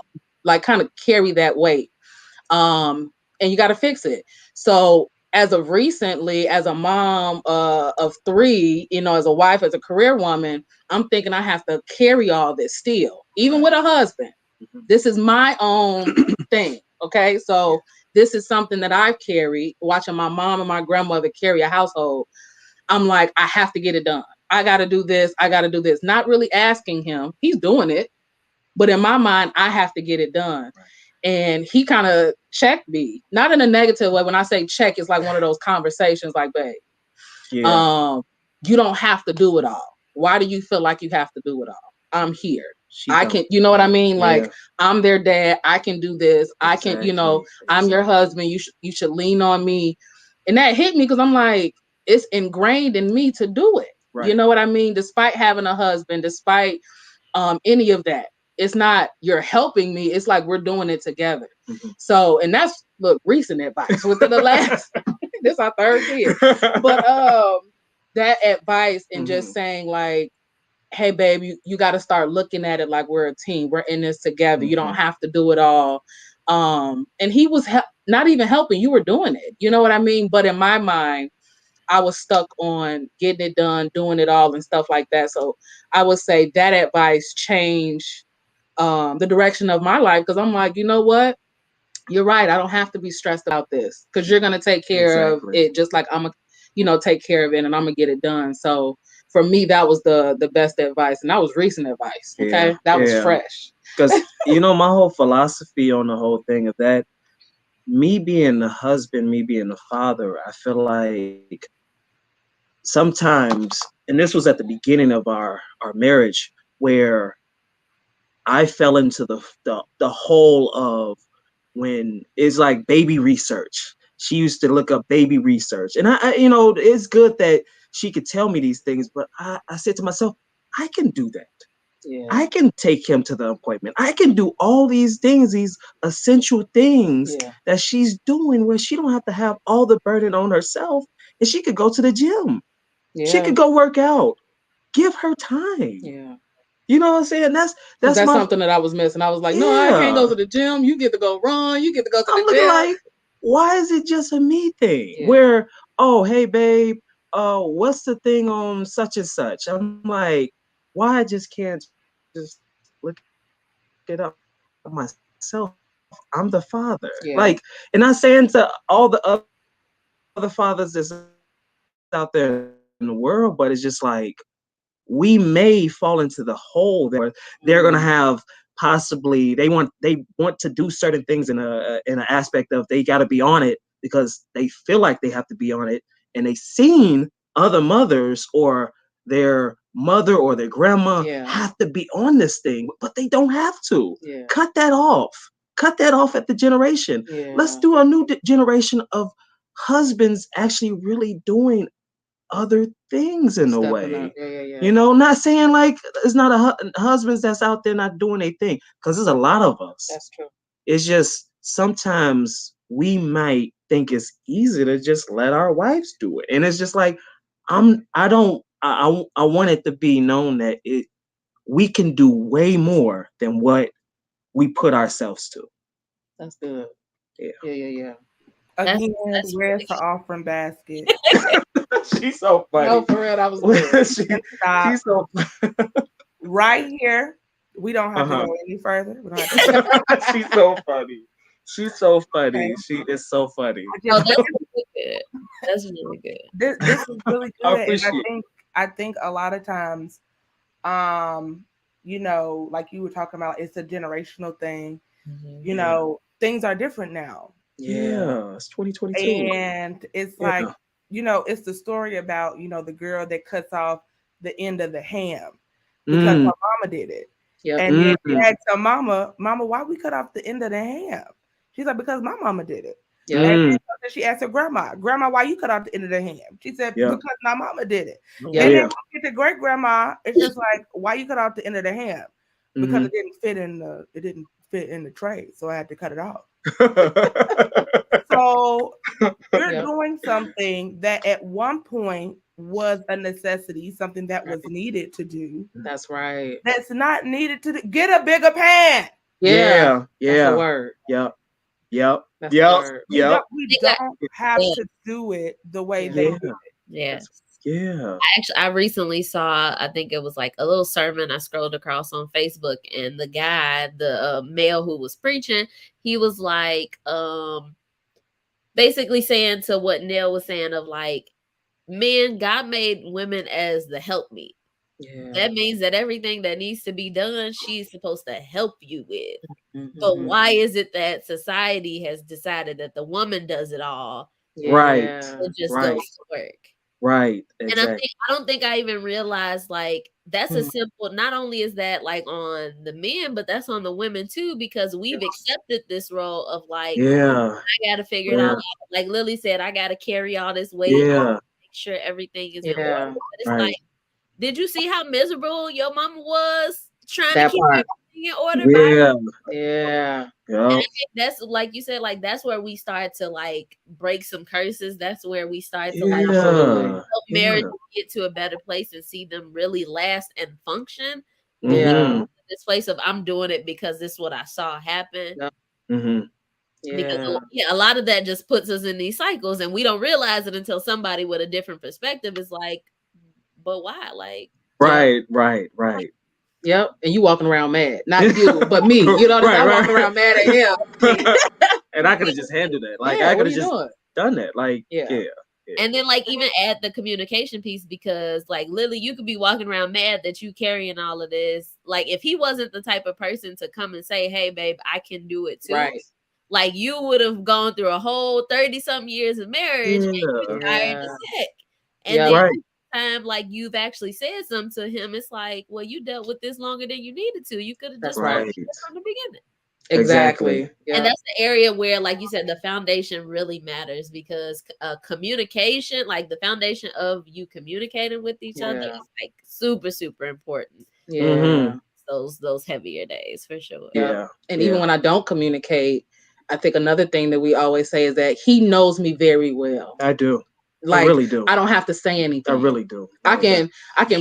like kind of carry that weight. And you got to fix it. So as of recently, as a mom of three, as a wife, as a career woman, I'm thinking I have to carry all this still, even with a husband. This is my own thing. Okay. So this is something that I've carried, watching my mom and my grandmother carry a household. I'm like, I have to get it done. I got to do this. I got to do this. Not really asking him. He's doing it. But in my mind, I have to get it done. Right. And he kind of checked me, not in a negative way. When I say check, it's like one of those conversations like, babe, you don't have to do it all. Why do you feel like you have to do it all? I'm here. I can, you know what I mean? Like, I'm their dad. I can do this. I can, I'm your husband. You should lean on me. And that hit me because I'm like, it's ingrained in me to do it. Right. You know what I mean? Despite having a husband, despite any of that. It's not you're helping me. It's like we're doing it together. Mm-hmm. So, and that's recent advice within the last. This our third kid, but that advice and just saying like, hey, babe, you got to start looking at it like we're a team. We're in this together. Mm-hmm. You don't have to do it all. And he was not even helping. You were doing it. You know what I mean? But in my mind, I was stuck on getting it done, doing it all and stuff like that. So I would say that advice changed the direction of my life because I'm like, you know what? You're right. I don't have to be stressed about this because you're going to take care of it just like I'm going to, take care of it and I'm going to get it done. So for me, that was the best advice. And that was recent advice. Okay. That was fresh. Because, my whole philosophy on the whole thing of that, me being the husband, me being the father, I feel like sometimes, and this was at the beginning of our marriage, where I fell into the whole of when it's like baby research. She used to look up baby research, and I it's good that she could tell me these things, but I said to myself, I can do that. Yeah. I can take him to the appointment. I can do all these things, these essential things that she's doing where she don't have to have all the burden on herself, and she could go to the gym. Yeah. She could go work out. Give her time. Yeah. You know what I'm saying? That's something that I was missing. I was like, no, I can't go to the gym. You get to go run. You get to go to the gym. Like, why is it just a me thing? Yeah. Where, oh, hey, babe, what's the thing on such and such? I'm like, why I just can't just look it up myself? I'm the father. Yeah. Like, and I'm saying to all the other fathers that's out there, out there in the world, but it's just like we may fall into the hole that they're gonna have possibly they want to do certain things in an aspect of they got to be on it because they feel like they have to be on it, and they seen other mothers or their mother or their grandma have to be on this thing, but they don't have to. Cut that off. Cut that off at the generation. Let's do a new generation of husbands actually really doing other things in a way. You know, not saying like it's not husbands that's out there not doing a thing, because there's a lot of us. That's true. It's just sometimes we might think it's easy to just let our wives do it, and it's just like I want it to be known that we can do way more than what we put ourselves to. That's good. Yeah. Again, That's where's really the offering basket? She's so funny. No, for real, that was good. She's so right here. We don't have to go any further. We don't have to She's so funny. She's so funny. Okay. She is so funny. Oh, that's really good. That's really good. This is really I good, appreciate and I think a lot of times, you know, like you were talking about, it's a generational thing. Mm-hmm. You know, things are different now. Yeah, it's 2022. And it's like, you know, it's the story about, you know, the girl that cuts off the end of the ham because her mama did it. And then she asked her mama, why we cut off the end of the ham? She's like, because my mama did it. And then she asked her grandma, why you cut off the end of the ham? She said, because my mama did it. And then when we get to great grandma, it's just like, why you cut off the end of the ham? Because it didn't fit in the tray, so I had to cut it off. So you're doing something that at one point was a necessity, something that was needed to do. That's right. That's not needed to do. Get a bigger pan. Yeah. That's a word. Yep. We don't have to do it the way they did it. Yes. Yeah. I recently saw, I think it was like a little sermon I scrolled across on Facebook, and the guy, the male who was preaching, he was like, basically saying to what Nell was saying of like, men, God made women as the helpmeet. Yeah. That means that everything that needs to be done, she's supposed to help you with. Mm-hmm. But why is it that society has decided that the woman does it all? Right. And just goes to work. Right. Exactly. And I don't think I even realized like that's a simple, not only is that like on the men, but that's on the women too, because we've accepted this role of like, I gotta figure it all out. Like Lily said, I gotta carry all this weight, make sure everything is in order. But it's like, did you see how miserable your mama was trying to keep everything in order? Yeah. And I think that's like you said, like that's where we start to like break some curses. That's where we start to like help marriage get to a better place and see them really last and function. Yeah. This place of I'm doing it because this is what I saw happen. Because a lot of that just puts us in these cycles, and we don't realize it until somebody with a different perspective is like, but why? Like, right. Yep. And you walking around mad. Not you, but me. You know what I mean? I'm walking around mad at him. And I could have just handled it. Like I could have just done that. Like, And then like even add the communication piece, because like Lily, you could be walking around mad that you carrying all of this. Like if he wasn't the type of person to come and say, hey babe, I can do it too. Right. Like you would have gone through a whole 30-something years of marriage and you're tired and sick. And then time like you've actually said something to him, it's like, well, you dealt with this longer than you needed to. You could have just told me from the beginning. Exactly. And that's the area where, like you said, the foundation really matters, because communication, like the foundation of you communicating with each other is like super, super important. Those heavier days for sure. And even when I don't communicate, I think another thing that we always say is that he knows me very well. I do. Like, I really do. I don't have to say anything. I really do. I can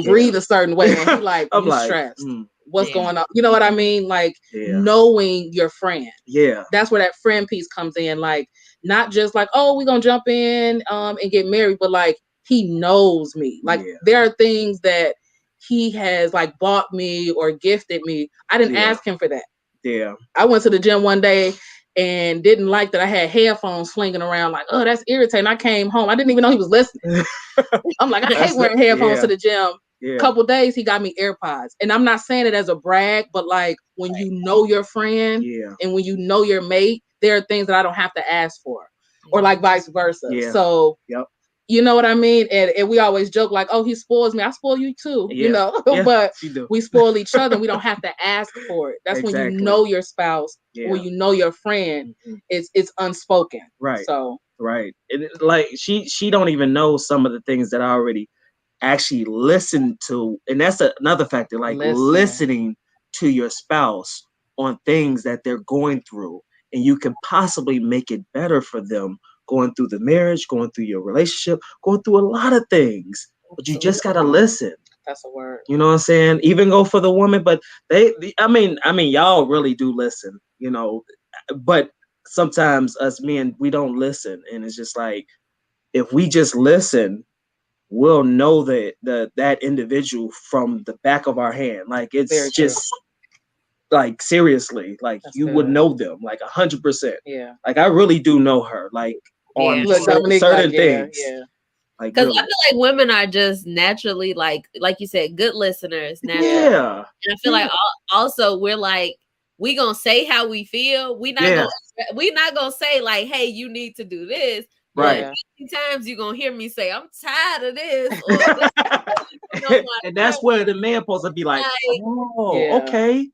breathe a certain way and he like, you stressed. What's going on? You know what I mean? Like knowing your friend. Yeah. That's where that friend piece comes in. Like, not just like, oh, we're gonna jump in and get married, but like he knows me. Like there are things that he has like bought me or gifted me. I didn't ask him for that. Yeah. I went to the gym one day and didn't like that I had headphones flinging around. Like, oh, that's irritating. I came home. I didn't even know he was listening. I'm like, I hate wearing headphones to the gym. Yeah. Couple days he got me AirPods. And I'm not saying it as a brag, but like when you know your friend and when you know your mate, there are things that I don't have to ask for. Or like vice versa. Yeah. So you know what I mean? And we always joke like, oh, he spoils me. I spoil you too, you know. But we spoil each other and we don't have to ask for it. That's when you know your spouse, when you know your friend, it's unspoken. Right. So right. Like she don't even know some of the things that I already actually listen to, and that's another factor, like listening to your spouse on things that they're going through, and you can possibly make it better for them going through the marriage, going through your relationship, going through a lot of things, but you just got to listen. That's a word. You know what I'm saying? Even go for the woman, but I mean y'all really do listen, you know, but sometimes us men, we don't listen, and it's just like, if we just listen, we'll know that individual from the back of our hand. Like, it's just like, seriously, like you would know them like 100%. Yeah. Like, I really do know her, like on certain things. Yeah. Like, because really. I feel like women are just naturally like you said, good listeners. Naturally. Yeah. And I feel like also we're like, we gonna say how we feel. We not gonna say like, hey, you need to do this. Right. But times you're gonna hear me say, I'm tired of this. And that's where the man supposed to be like, oh, okay.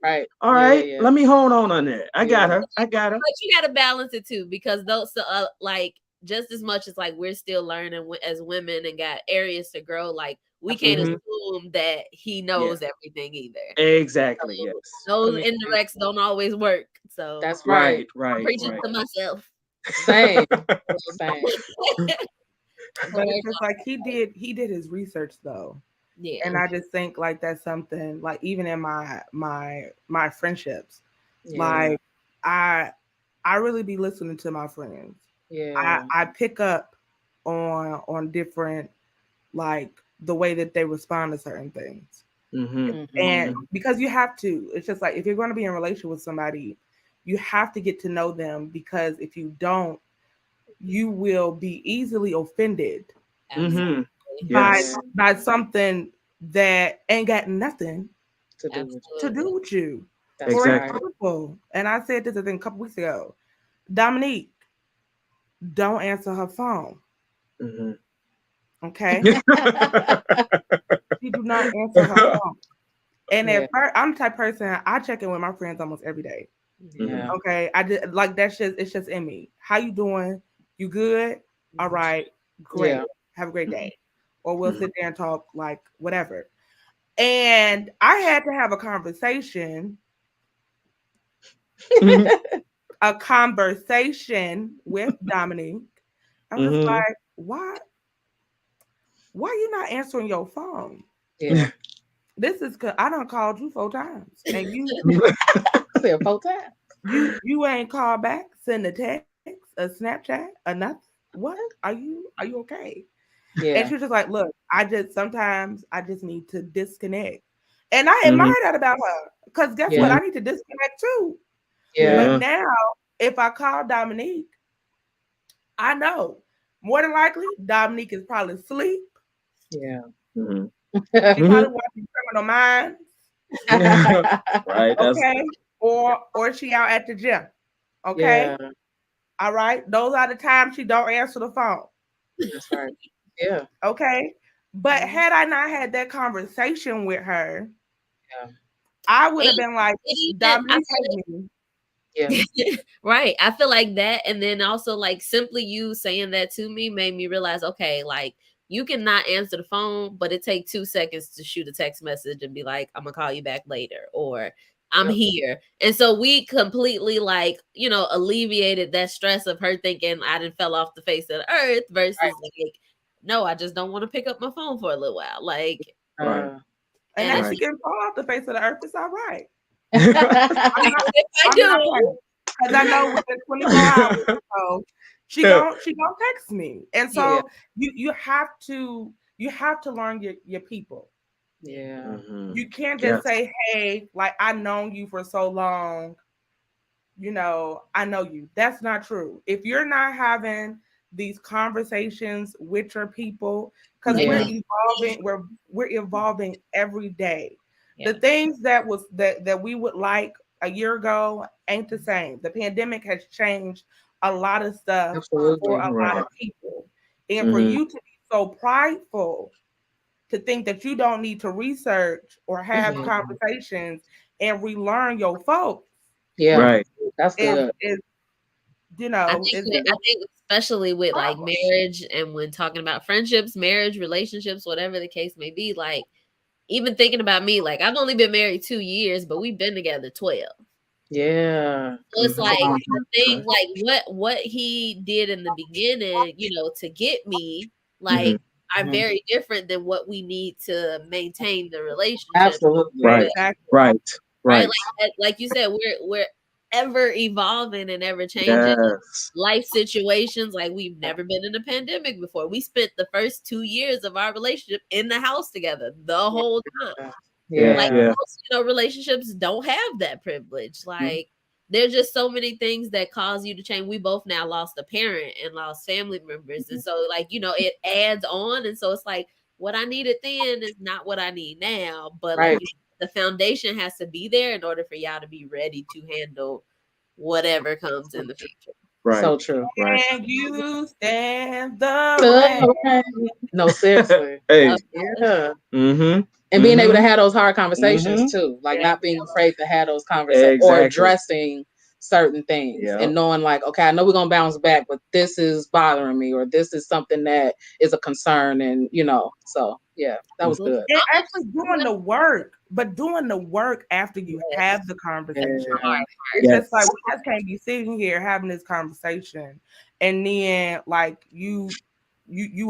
Right. All right. Let me hold on that. I got her. But you gotta balance it too, because those like, just as much as like we're still learning as women and got areas to grow, like we can't assume that he knows everything either. Exactly. So yes. those indirects don't always work. So that's right. I'm preaching to myself. Same. But it's just like he did his research though. Yeah. And I just think like that's something, like even in my friendships, like I really be listening to my friends. Yeah. I pick up on different, like the way that they respond to certain things. And because you have to, it's just like, if you're going to be in a relationship with somebody, you have to get to know them, because if you don't, you will be easily offended by something that ain't got nothing to do with you. For example, and I said this I think a couple weeks ago, Dominique, don't answer her phone. Okay? She do not answer her phone. And at first, I'm the type of person, I check in with my friends almost every day. Yeah. Okay. I did like it's just in me. How you doing? You good? All right, great. Yeah. Have a great day. Or we'll sit there and talk, like whatever. And I had to have a conversation with Dominique. I was like, why you not answering your phone? Yeah. This is cause I done called you 4 times. And you said 4 times. You ain't called back, send a text, a Snapchat, or nothing. What? Are you okay? Yeah. And she was just like, look, sometimes I just need to disconnect. And I admire that about her. Because guess what? I need to disconnect too. Yeah. But now, if I call Dominique, I know more than likely Dominique is probably asleep. Yeah. She's probably watching Criminal Minds. Right. Okay. Or she out at the gym. Okay. Yeah. All right. Those are the times she don't answer the phone. That's right. Yeah. Okay. But had I not had that conversation with her, I would have been like, Dominique. Yeah. Right. I feel like that. And then also, like, simply you saying that to me made me realize, okay, like, you cannot answer the phone, but it takes 2 seconds to shoot a text message and be like, I'm gonna call you back later, or I'm here. And so we completely, like, alleviated that stress of her thinking I didn't fell off the face of the earth versus like, no, I just don't want to pick up my phone for a little while. Like, and that she can fall off the face of the earth, it's all right. I do. Because I know within 24 hours, so she don't text me. And so you have to learn your people. Yeah. You can't just say, hey, like, I've known you for so long. I know you. That's not true. If you're not having these conversations with your people, because we're evolving every day. The things that we would like a year ago ain't the same. The pandemic has changed a lot of stuff for Absolutely. a lot Right. of people. And for you to be so prideful to think that you don't need to research or have conversations and relearn your folks Yeah, Right. that's is good. is I think especially with like marriage and when talking about friendships, marriage, relationships, whatever the case may be, like even thinking about me, like I've only been married 2 years, but we've been together 12. Yeah. So it's like Mhm. the thing, like what he did in the beginning, to get me, Mhm. like are very different than what we need to maintain the relationship. Absolutely. Right. exactly. Right. Right? Right. Like you said, we're ever evolving and ever changing. Yes. Life situations, like we've never been in a pandemic before. We spent the first 2 years of our relationship in the house together the whole time. Yeah. Like Yeah. Yeah. most, relationships don't have that privilege. Mhm. Like there's just so many things that cause you to change. We both now lost a parent and lost family members. And so like, it adds on. And so it's like what I needed then is not what I need now. But like Right. the foundation has to be there in order for y'all to be ready to handle whatever comes in the future. Right. So true. Right. And you stand the rain. The rain. No, seriously. Hey. Of course. Yeah. Mhm. And being able to Mhm. have those hard conversations Mhm. too, like Yeah. not being afraid to have those conversations or Exactly. addressing certain things Yeah. and knowing like, okay, I know we're gonna bounce back, but this is bothering me or this is something that is a concern. And so yeah, that was good. And actually doing the work, but doing the work after you have the That's the conversation. hard It's part. just like Yes. we just can't be sitting here having this conversation and then like you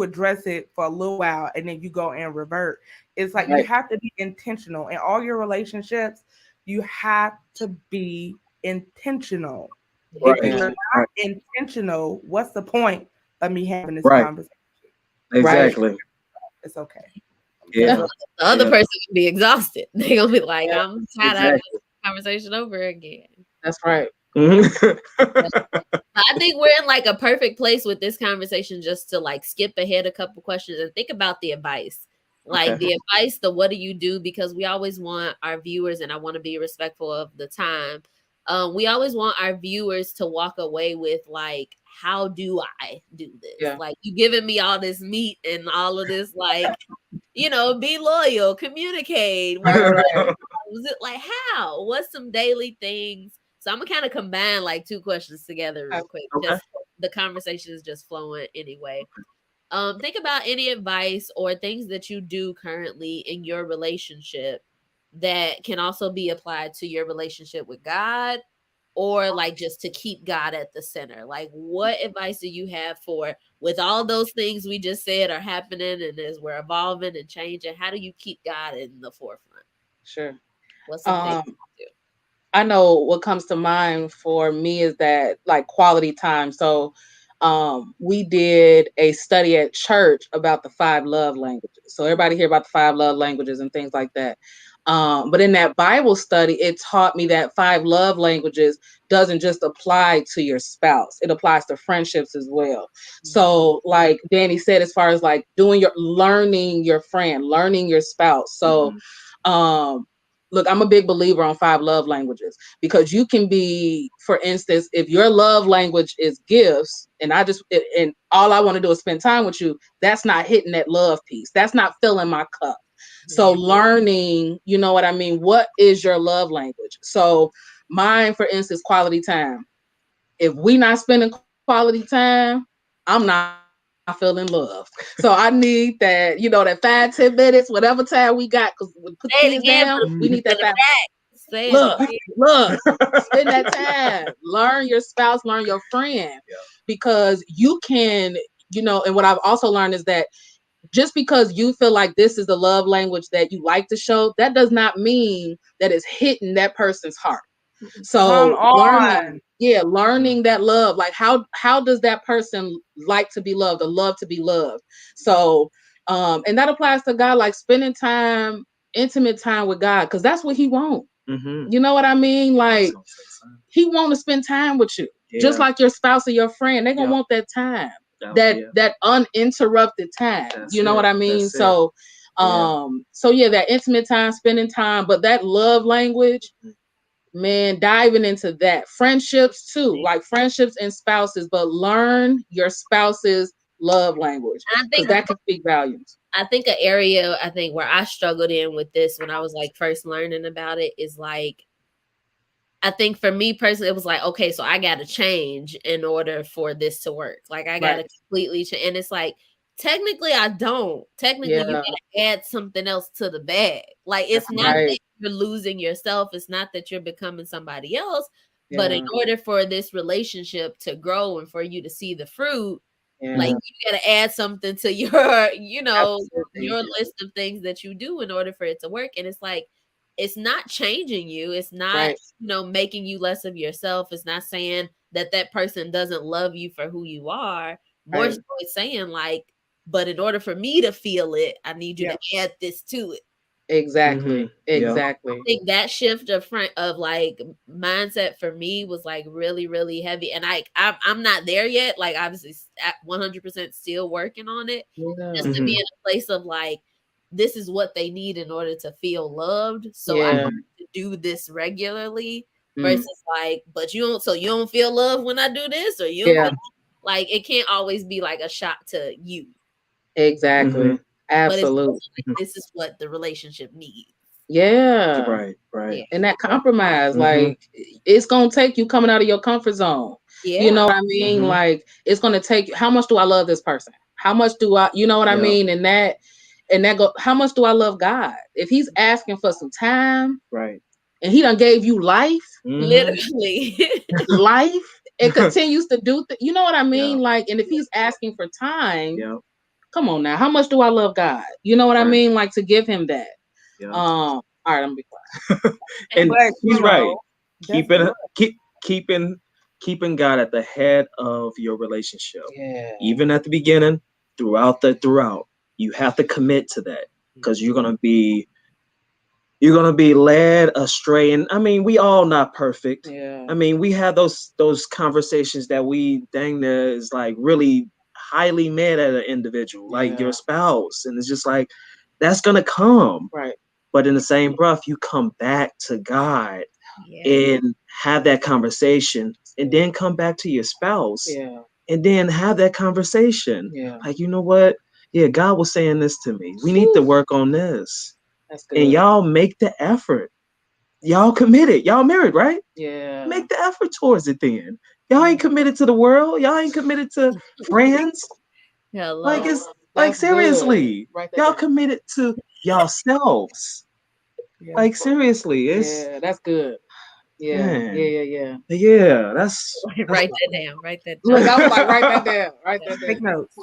address it for a little while and then you go and revert. It's like you Right. have to be intentional in all your relationships. You have to be intentional. If Right. you're Yeah. not Right. intentional, what's the point of me having this Right. conversation? Right. Like, Exactly. it's okay. Yeah. The other Yeah. person can be exhausted. They're gonna be like, Yeah. I'm tired of having Exactly. this conversation over again. That's right. Mhm. I think we're in like a perfect place with this conversation just to like skip ahead a couple questions and think about the advice. Like Okay. the advice, the what do you do? Because we always want our viewers, and I want to be respectful of the time. We always want our viewers to walk away with like, how do I do this? Yeah. Like you giving me all this meat and all of this, like, be loyal, communicate, Right. work with Right. was it like how? What's some daily things? So I'm gonna kind of combine like two questions together real quick. Okay. Just the conversation is just flowing anyway. Think about any advice or things that you do currently in your relationship that can also be applied to your relationship with God or like just to keep God at the center. Like what advice do you have for with all those things we just said are happening and as we're evolving and changing, how do you keep God in the forefront? Sure. What's some things Um, you do? I know what comes to mind for me is that like quality time. So we did a study at church about the five love languages. So everybody hear about the five love languages and things like that. But in that Bible study, it taught me that five love languages doesn't just apply to your spouse. It applies to friendships as well. So like Dani said, as far as like learning your friend, learning your spouse. So um look, I'm a big believer on five love languages because you can be, for instance, if your love language is gifts and and all I want to do is spend time with you, that's not hitting that love piece. That's not filling my cup. So learning, you know what I mean? What is your love language? So mine, for instance, quality time. If we not spending quality time, I'm not feeling love. So I need that, that 5-10 minutes, whatever time we got, because we put the kids Say it down, again we for need that the back. Say it look, again. look, spend that time. Learn your spouse, learn your friend. Yeah. Because you can, and what I've also learned is that just because you feel like this is the love language that you like to show, that does not mean that it's hitting that person's heart. Come So on. learning that love, like how does that person like to be loved or love to be loved? So and that applies to God, like spending time, intimate time with God, because that's what he wants. Mhm. You know what I mean? Like he want to spend time with you. Just like your spouse or your friend, they're gonna want that time. That uninterrupted time. You know what I mean? So that intimate time, spending time, but that love language, man, diving into that. Friendships too, like friendships and spouses, but learn your spouse's love language, because that can speak volumes. I think an area where I struggled in with this when I was like first learning about it is like, I think for me personally, it was like, okay, so I got to change in order for this to work. Like I got to completely change. And it's like, technically I don't. Technically you got to add something else to the bag. Like it's not that you're losing yourself. It's not that you're becoming somebody else. But in order for this relationship to grow and for you to see the fruit, like you got to add something to your, your list of things that you do in order for it to work. And it's like, it's not changing you. It's not, making you less of yourself. It's not saying that that person doesn't love you for who you are. More so it's saying like, but in order for me to feel it, I need you to add this to it. Exactly. Exactly. I think that shift of like mindset for me was like really, really heavy. And I'm not there yet. Like obviously at 100% still working on it. Just to be in a place of like, this is what they need in order to feel loved. So I have to do this regularly versus like, but you don't feel love when I do this, or you don't feel, like it can't always be like a shot to you. Exactly. Absolutely. Like, this is what the relationship needs. Yeah. Right. Yeah. And that compromise, like it's gonna take you coming out of your comfort zone. Yeah. You know what I mean? Like it's gonna take, how much do I love this person? How much do I, you know what I mean? And that go, how much do I love God? If he's asking for some time, right, and he done gave you life, literally life, and continues to do you know what I mean? Like, and if he's asking for time, come on now, how much do I love God? You know what I mean? Like to give him that. All right, I'm gonna be quiet. And he's right. Keeping God at the head of your relationship. Even at the beginning, throughout, you have to commit to that, because you're gonna be led astray. And I mean, we all not perfect. I mean, we have those conversations that we dang near is like really highly mad at an individual, like your spouse, and it's just like that's gonna come. Right. But in the same breath, you come back to God and have that conversation, and then come back to your spouse and then have that conversation. Like, you know what? Yeah, God was saying this to me. We need to work on this. That's good. And y'all make the effort. Y'all committed. Y'all married, right? Yeah. Make the effort towards it then. Y'all ain't committed to the world. Y'all ain't committed to friends. Hello. Like, it's like, seriously. Y'all committed to yourselves. Like, seriously. It's that's good. Yeah. That's write that down. Write that down. Look, I was like, write that down. Write that down. Take notes.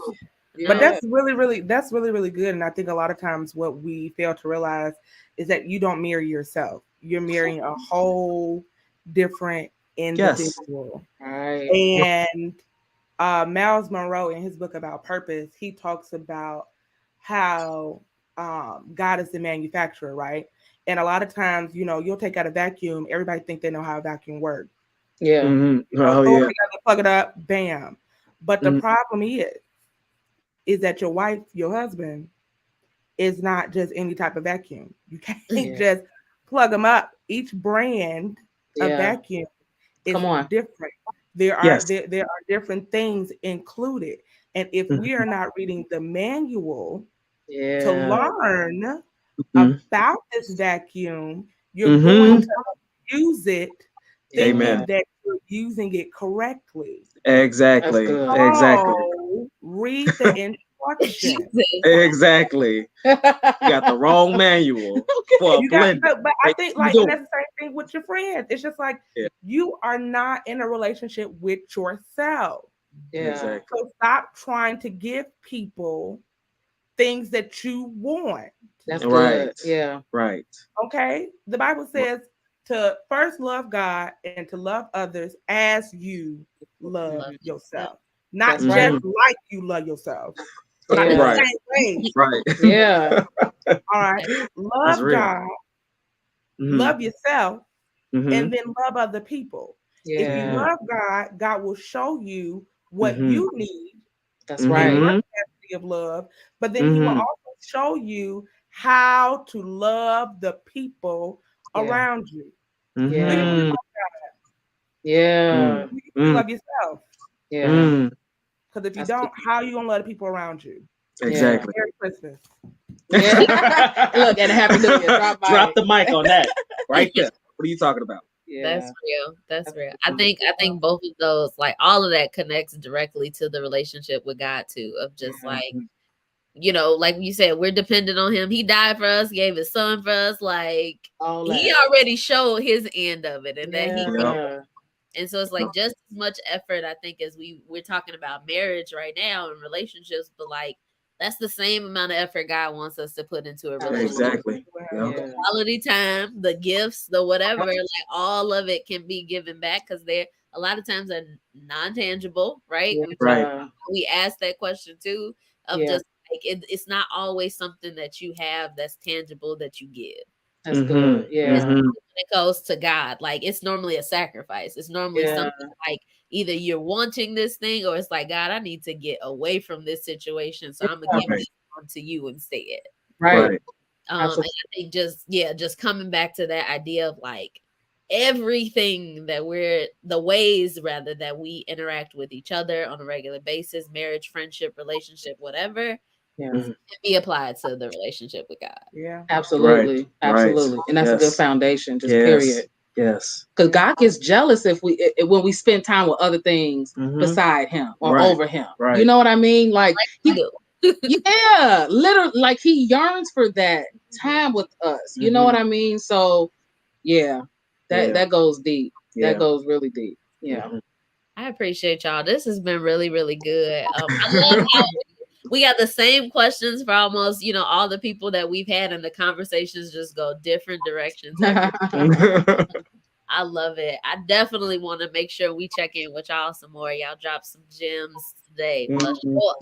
But that's really good. And I think a lot of times what we fail to realize is that you don't marry yourself. You're marrying a whole different individual. Right. And Miles Monroe, in his book about purpose, he talks about how God is the manufacturer, right? And a lot of times, you'll take out a vacuum. Everybody think they know how a vacuum works. Yeah. Together, plug it up, bam. But the problem is that your wife, your husband, is not just any type of vacuum. You can't just plug them up. Each brand of vacuum is different. There are different things included. And if we are not reading the manual to learn about this vacuum, you're going to use it thinking that you're using it correctly. Exactly. So, read the instructions. Exactly. You got the wrong manual for a blender. But I think and that's the same thing with your friends. It's just like you are not in a relationship with yourself. Exactly. So stop trying to give people things that you want. That's right. Good. Yeah. Right. Okay. The Bible says to first love God and to love others as you love yourself. Not just like you love yourself. Not the same way. Right. Yeah. All right. Love God, love yourself, and then love other people. If you Yeah. love God, God will show you what Mm-hmm. you need That's in right. your Mm-hmm. capacity of love, but then He will Mm-hmm. also show you how to love the people Yeah. around you. So you need Yeah. Mm-hmm. Yeah. to love yourself. Yeah. Mm-hmm. Because if you That's good. don't, how you gonna love the people around you? Yeah. Exactly. Merry Christmas. Yeah. Look, and Happy New Year. Drop Drop by. the mic on that right there. What are you talking about? That's Yeah. real. That's That's real. I good. think both of those, like all of that connects directly to the relationship with God too, of just Yeah. like, like you said, we're dependent on him. He died for us, gave his son for us. Like All he that. already showed his end of it and that he Yep. can. Yeah. And so it's like just as much effort, I think, as we're talking about marriage right now and relationships, but like that's the same amount of effort God wants us to put into a relationship. Exactly. Yep. Yeah. Quality time, the gifts, the whatever, Yep. like all of it can be given back because they're a lot of times are non-tangible, right? Which is Right. Yeah. we asked that question too of Yeah. just like it's not always something that you have that's tangible that you give. That's Mm-hmm. good. Yeah. Mm-hmm. When it goes to God, like it's normally a sacrifice. It's normally Yeah. something like either you're wanting this thing or it's like, God, I need to get away from this situation. So I'm gonna Yeah. give Right. this one to you instead. Right. Right. And Absolutely. I think just coming back to that idea of like everything that the ways rather that we interact with each other on a regular basis, marriage, friendship, relationship, whatever, Yeah. Mm-hmm. can be applied to the relationship with God. Yeah. Right. Absolutely. Right. Absolutely. And that's a good Yes. foundation, just Yes. period. Yes. Because Yeah. God gets jealous if when we spend time with other things Mm-hmm. beside him or Right. over him. You Right. know what I mean? Like We he do. yeah, literally like he yearns for that time with us. You know what Mm-hmm. I mean? So yeah, that Yeah. that goes deep. That Yeah. goes really deep. Yeah. Mm-hmm. I appreciate y'all. This has been really, really good. I love how we got the same questions for almost, all the people that we've had, and the conversations just go different directions every. I love it. I definitely want to make sure we check in with y'all some more. Y'all drop some gems today. For Mhm. sure.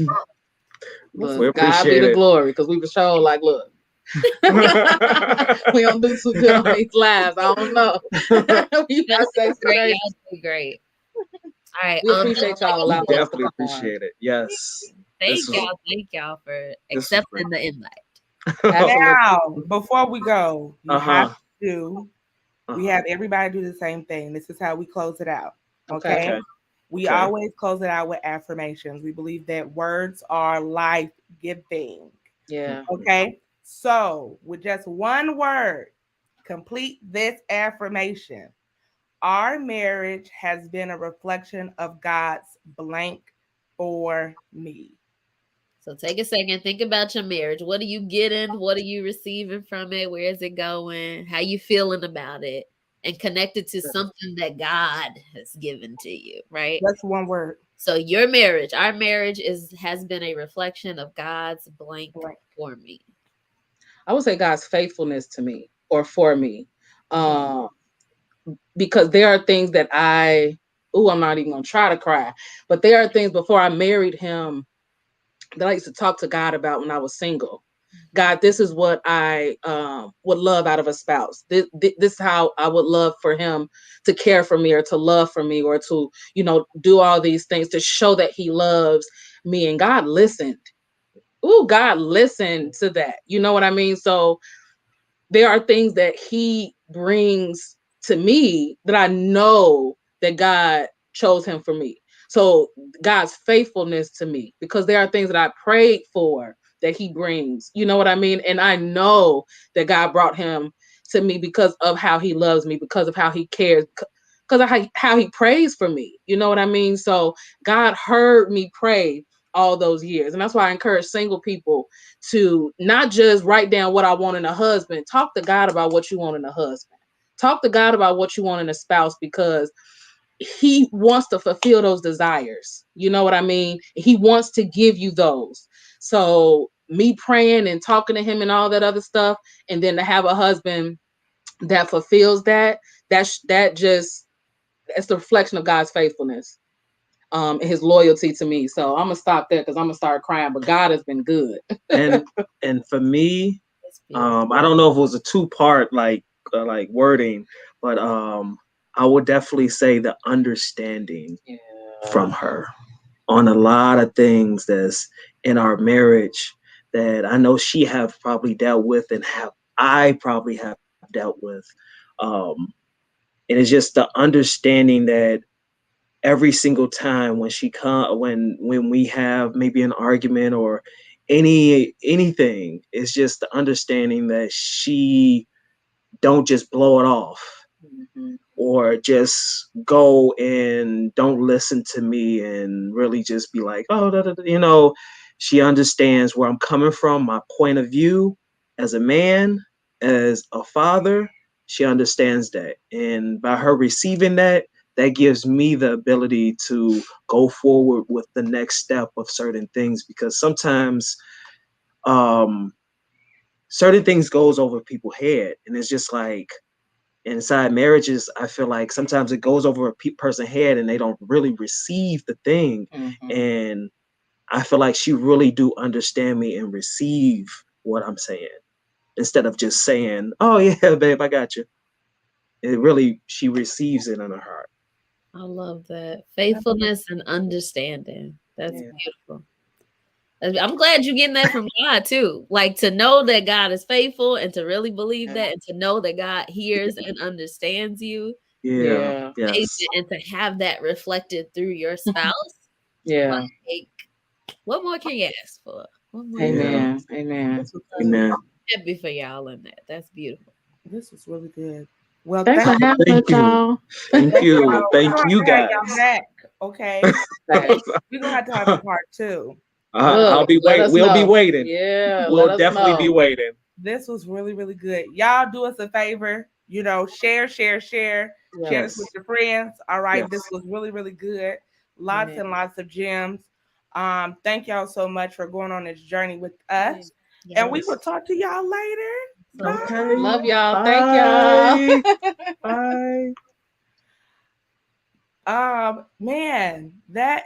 We Look, God be appreciate the it. glory because we were showing like, look, we don't do too good on these lives. I don't know. We Y'all got do sex great. today. Y'all do great. All right. We Just appreciate like y'all We allowing us to definitely come on. appreciate it. Yes. This was thank y'all for this was accepting the invite. Absolutely. Now, before we go, you have uh-huh. to do. We Uh-huh. have everybody do the same thing. This is how we close it out. Okay. Okay. Okay. We Okay. always close it out with affirmations. We believe that words are life giving. Yeah. Okay. So, with just one word, complete this affirmation. Our marriage has been a reflection of God's blank for me. So take a second, think about your marriage. What are you getting? What are you receiving from it? Where is it going? How you feeling about it? And connect it to something that God has given to you, right? That's one word. So your marriage, our marriage has been a reflection of God's blank Blank. for me. I would say God's faithfulness to me or for me. Um, because there are things that I'm not even gonna try to cry, but there are things before I married him that I used to talk to God about when I was single. God, this is what I would love out of a spouse. This is how I would love for him to care for me or to love for me or to, do all these things to show that he loves me. And God listened. Ooh, God listened to that. You know what I mean? So there are things that he brings to me that I know that God chose him for me. So God's faithfulness to me, because there are things that I prayed for that he brings, you know what I mean? And I know that God brought him to me because of how he loves me, because of how he cares, because of how he prays for me. You know what I mean? So God heard me pray all those years. And that's why I encourage single people to not just write down what I want in a husband. Talk to God about what you want in a husband. Talk to God about what you want in a spouse, because he wants to fulfill those desires. You know what I mean? He wants to give you those. So me praying and talking to him and all that other stuff, and then to have a husband that fulfills that's the reflection of God's faithfulness, and his loyalty to me. So I'm gonna stop there because I'm gonna start crying. But God has been good. and and for me, That's beautiful. I don't know if it was a two-part like wording, but I would definitely say the understanding from her on a lot of things that's in our marriage that I know she have probably dealt with and have I probably have dealt with. Um, and it's just the understanding that every single time when she come when we have maybe an argument or anything, it's just the understanding that she don't just blow it off or just go and don't listen to me and really just be like, oh, she understands where I'm coming from, my point of view as a man, as a father. She understands that. And by her receiving that, that gives me the ability to go forward with the next step of certain things because sometimes um, certain things goes over people's head and it's just like inside marriages, I feel like sometimes it goes over a person's head and they don't really receive the thing. And I feel like she really do understand me and receive what I'm saying instead of just saying, "Oh yeah, babe, I got you." It really she receives it in her heart. I love that faithfulness and understanding. That's beautiful. I'm glad you're getting that from God too. Like to know that God is faithful and to really believe that and to know that God hears and understands you. Yeah. Yes. And to have that reflected through your spouse. Like, what more can you ask for? What more? Amen. Amen. Amen. Happy for y'all in that. That's beautiful. This was really good. Well, Thanks for having us, y'all. Thank you. Thank you guys. Y'all back, okay? We're gonna have to have a part 2. I'll be waiting. We'll be waiting. Yeah, we'll definitely be waiting. This was really, really good. Y'all do us a favor, share this with your friends. All right. This was really, really good. Lots and lots of gems. Thank y'all so much for going on this journey with us. And we will talk to y'all later. Okay. Love y'all. Bye. Thank y'all. Bye. Man, that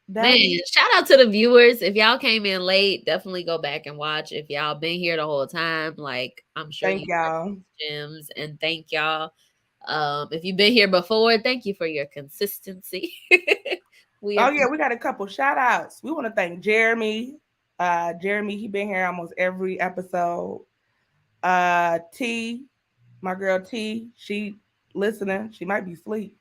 Man, shout out to the viewers. If y'all came in late, definitely go back and watch. If y'all been here the whole time, like I'm sure thank y'all gems and thank y'all. If you've been here before, thank you for your consistency. we got a couple shout outs. We want to thank Jeremy. Jeremy, he been here almost every episode. T, my girl T, she listening. She might be asleep.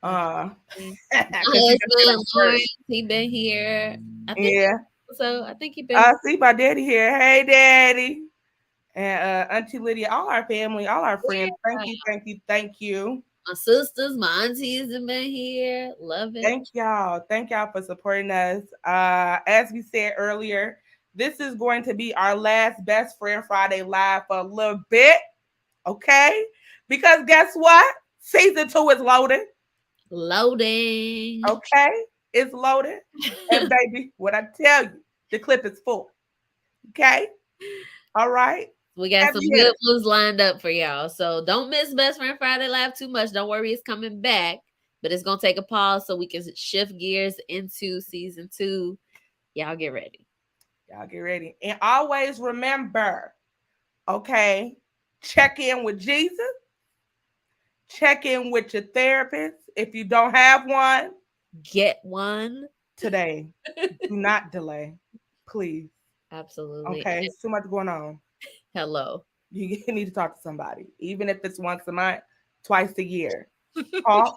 My husband Lawrence, he been here. I think so. I think he been. I see my daddy here. Hey, daddy, and Auntie Lydia, all our family, all our friends. Thank you. My sisters, my aunties have been here. Love it. Thank y'all for supporting us. As we said earlier, this is going to be our last Best Friend Friday live for a little bit, okay? Because guess what? Season 2 is loading. Loading. Okay, it's loaded. And baby, what I tell you, the clip is full. Okay, all right. We got some good ones lined up for y'all. So don't miss Best Friend Friday Live too much. Don't worry, it's coming back, but it's gonna take a pause so we can shift gears into season 2. Y'all get ready. And always remember, okay, check in with Jesus. Check in with your therapist. If you don't have one, get one today. Do not delay, please. Absolutely. Okay, it's too much going on. Hello. You need to talk to somebody, even if it's once a month, twice a year. Talk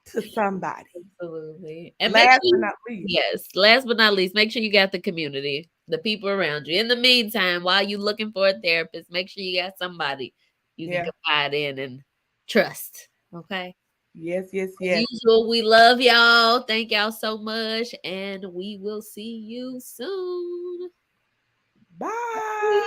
to somebody. Absolutely. And last but not least. Yes, last but not least, make sure you got the community, the people around you. In the meantime, while you're looking for a therapist, make sure you got somebody you can confide in and trust. Okay. Yes. As usual, we love y'all. Thank y'all so much. And we will see you soon. Bye.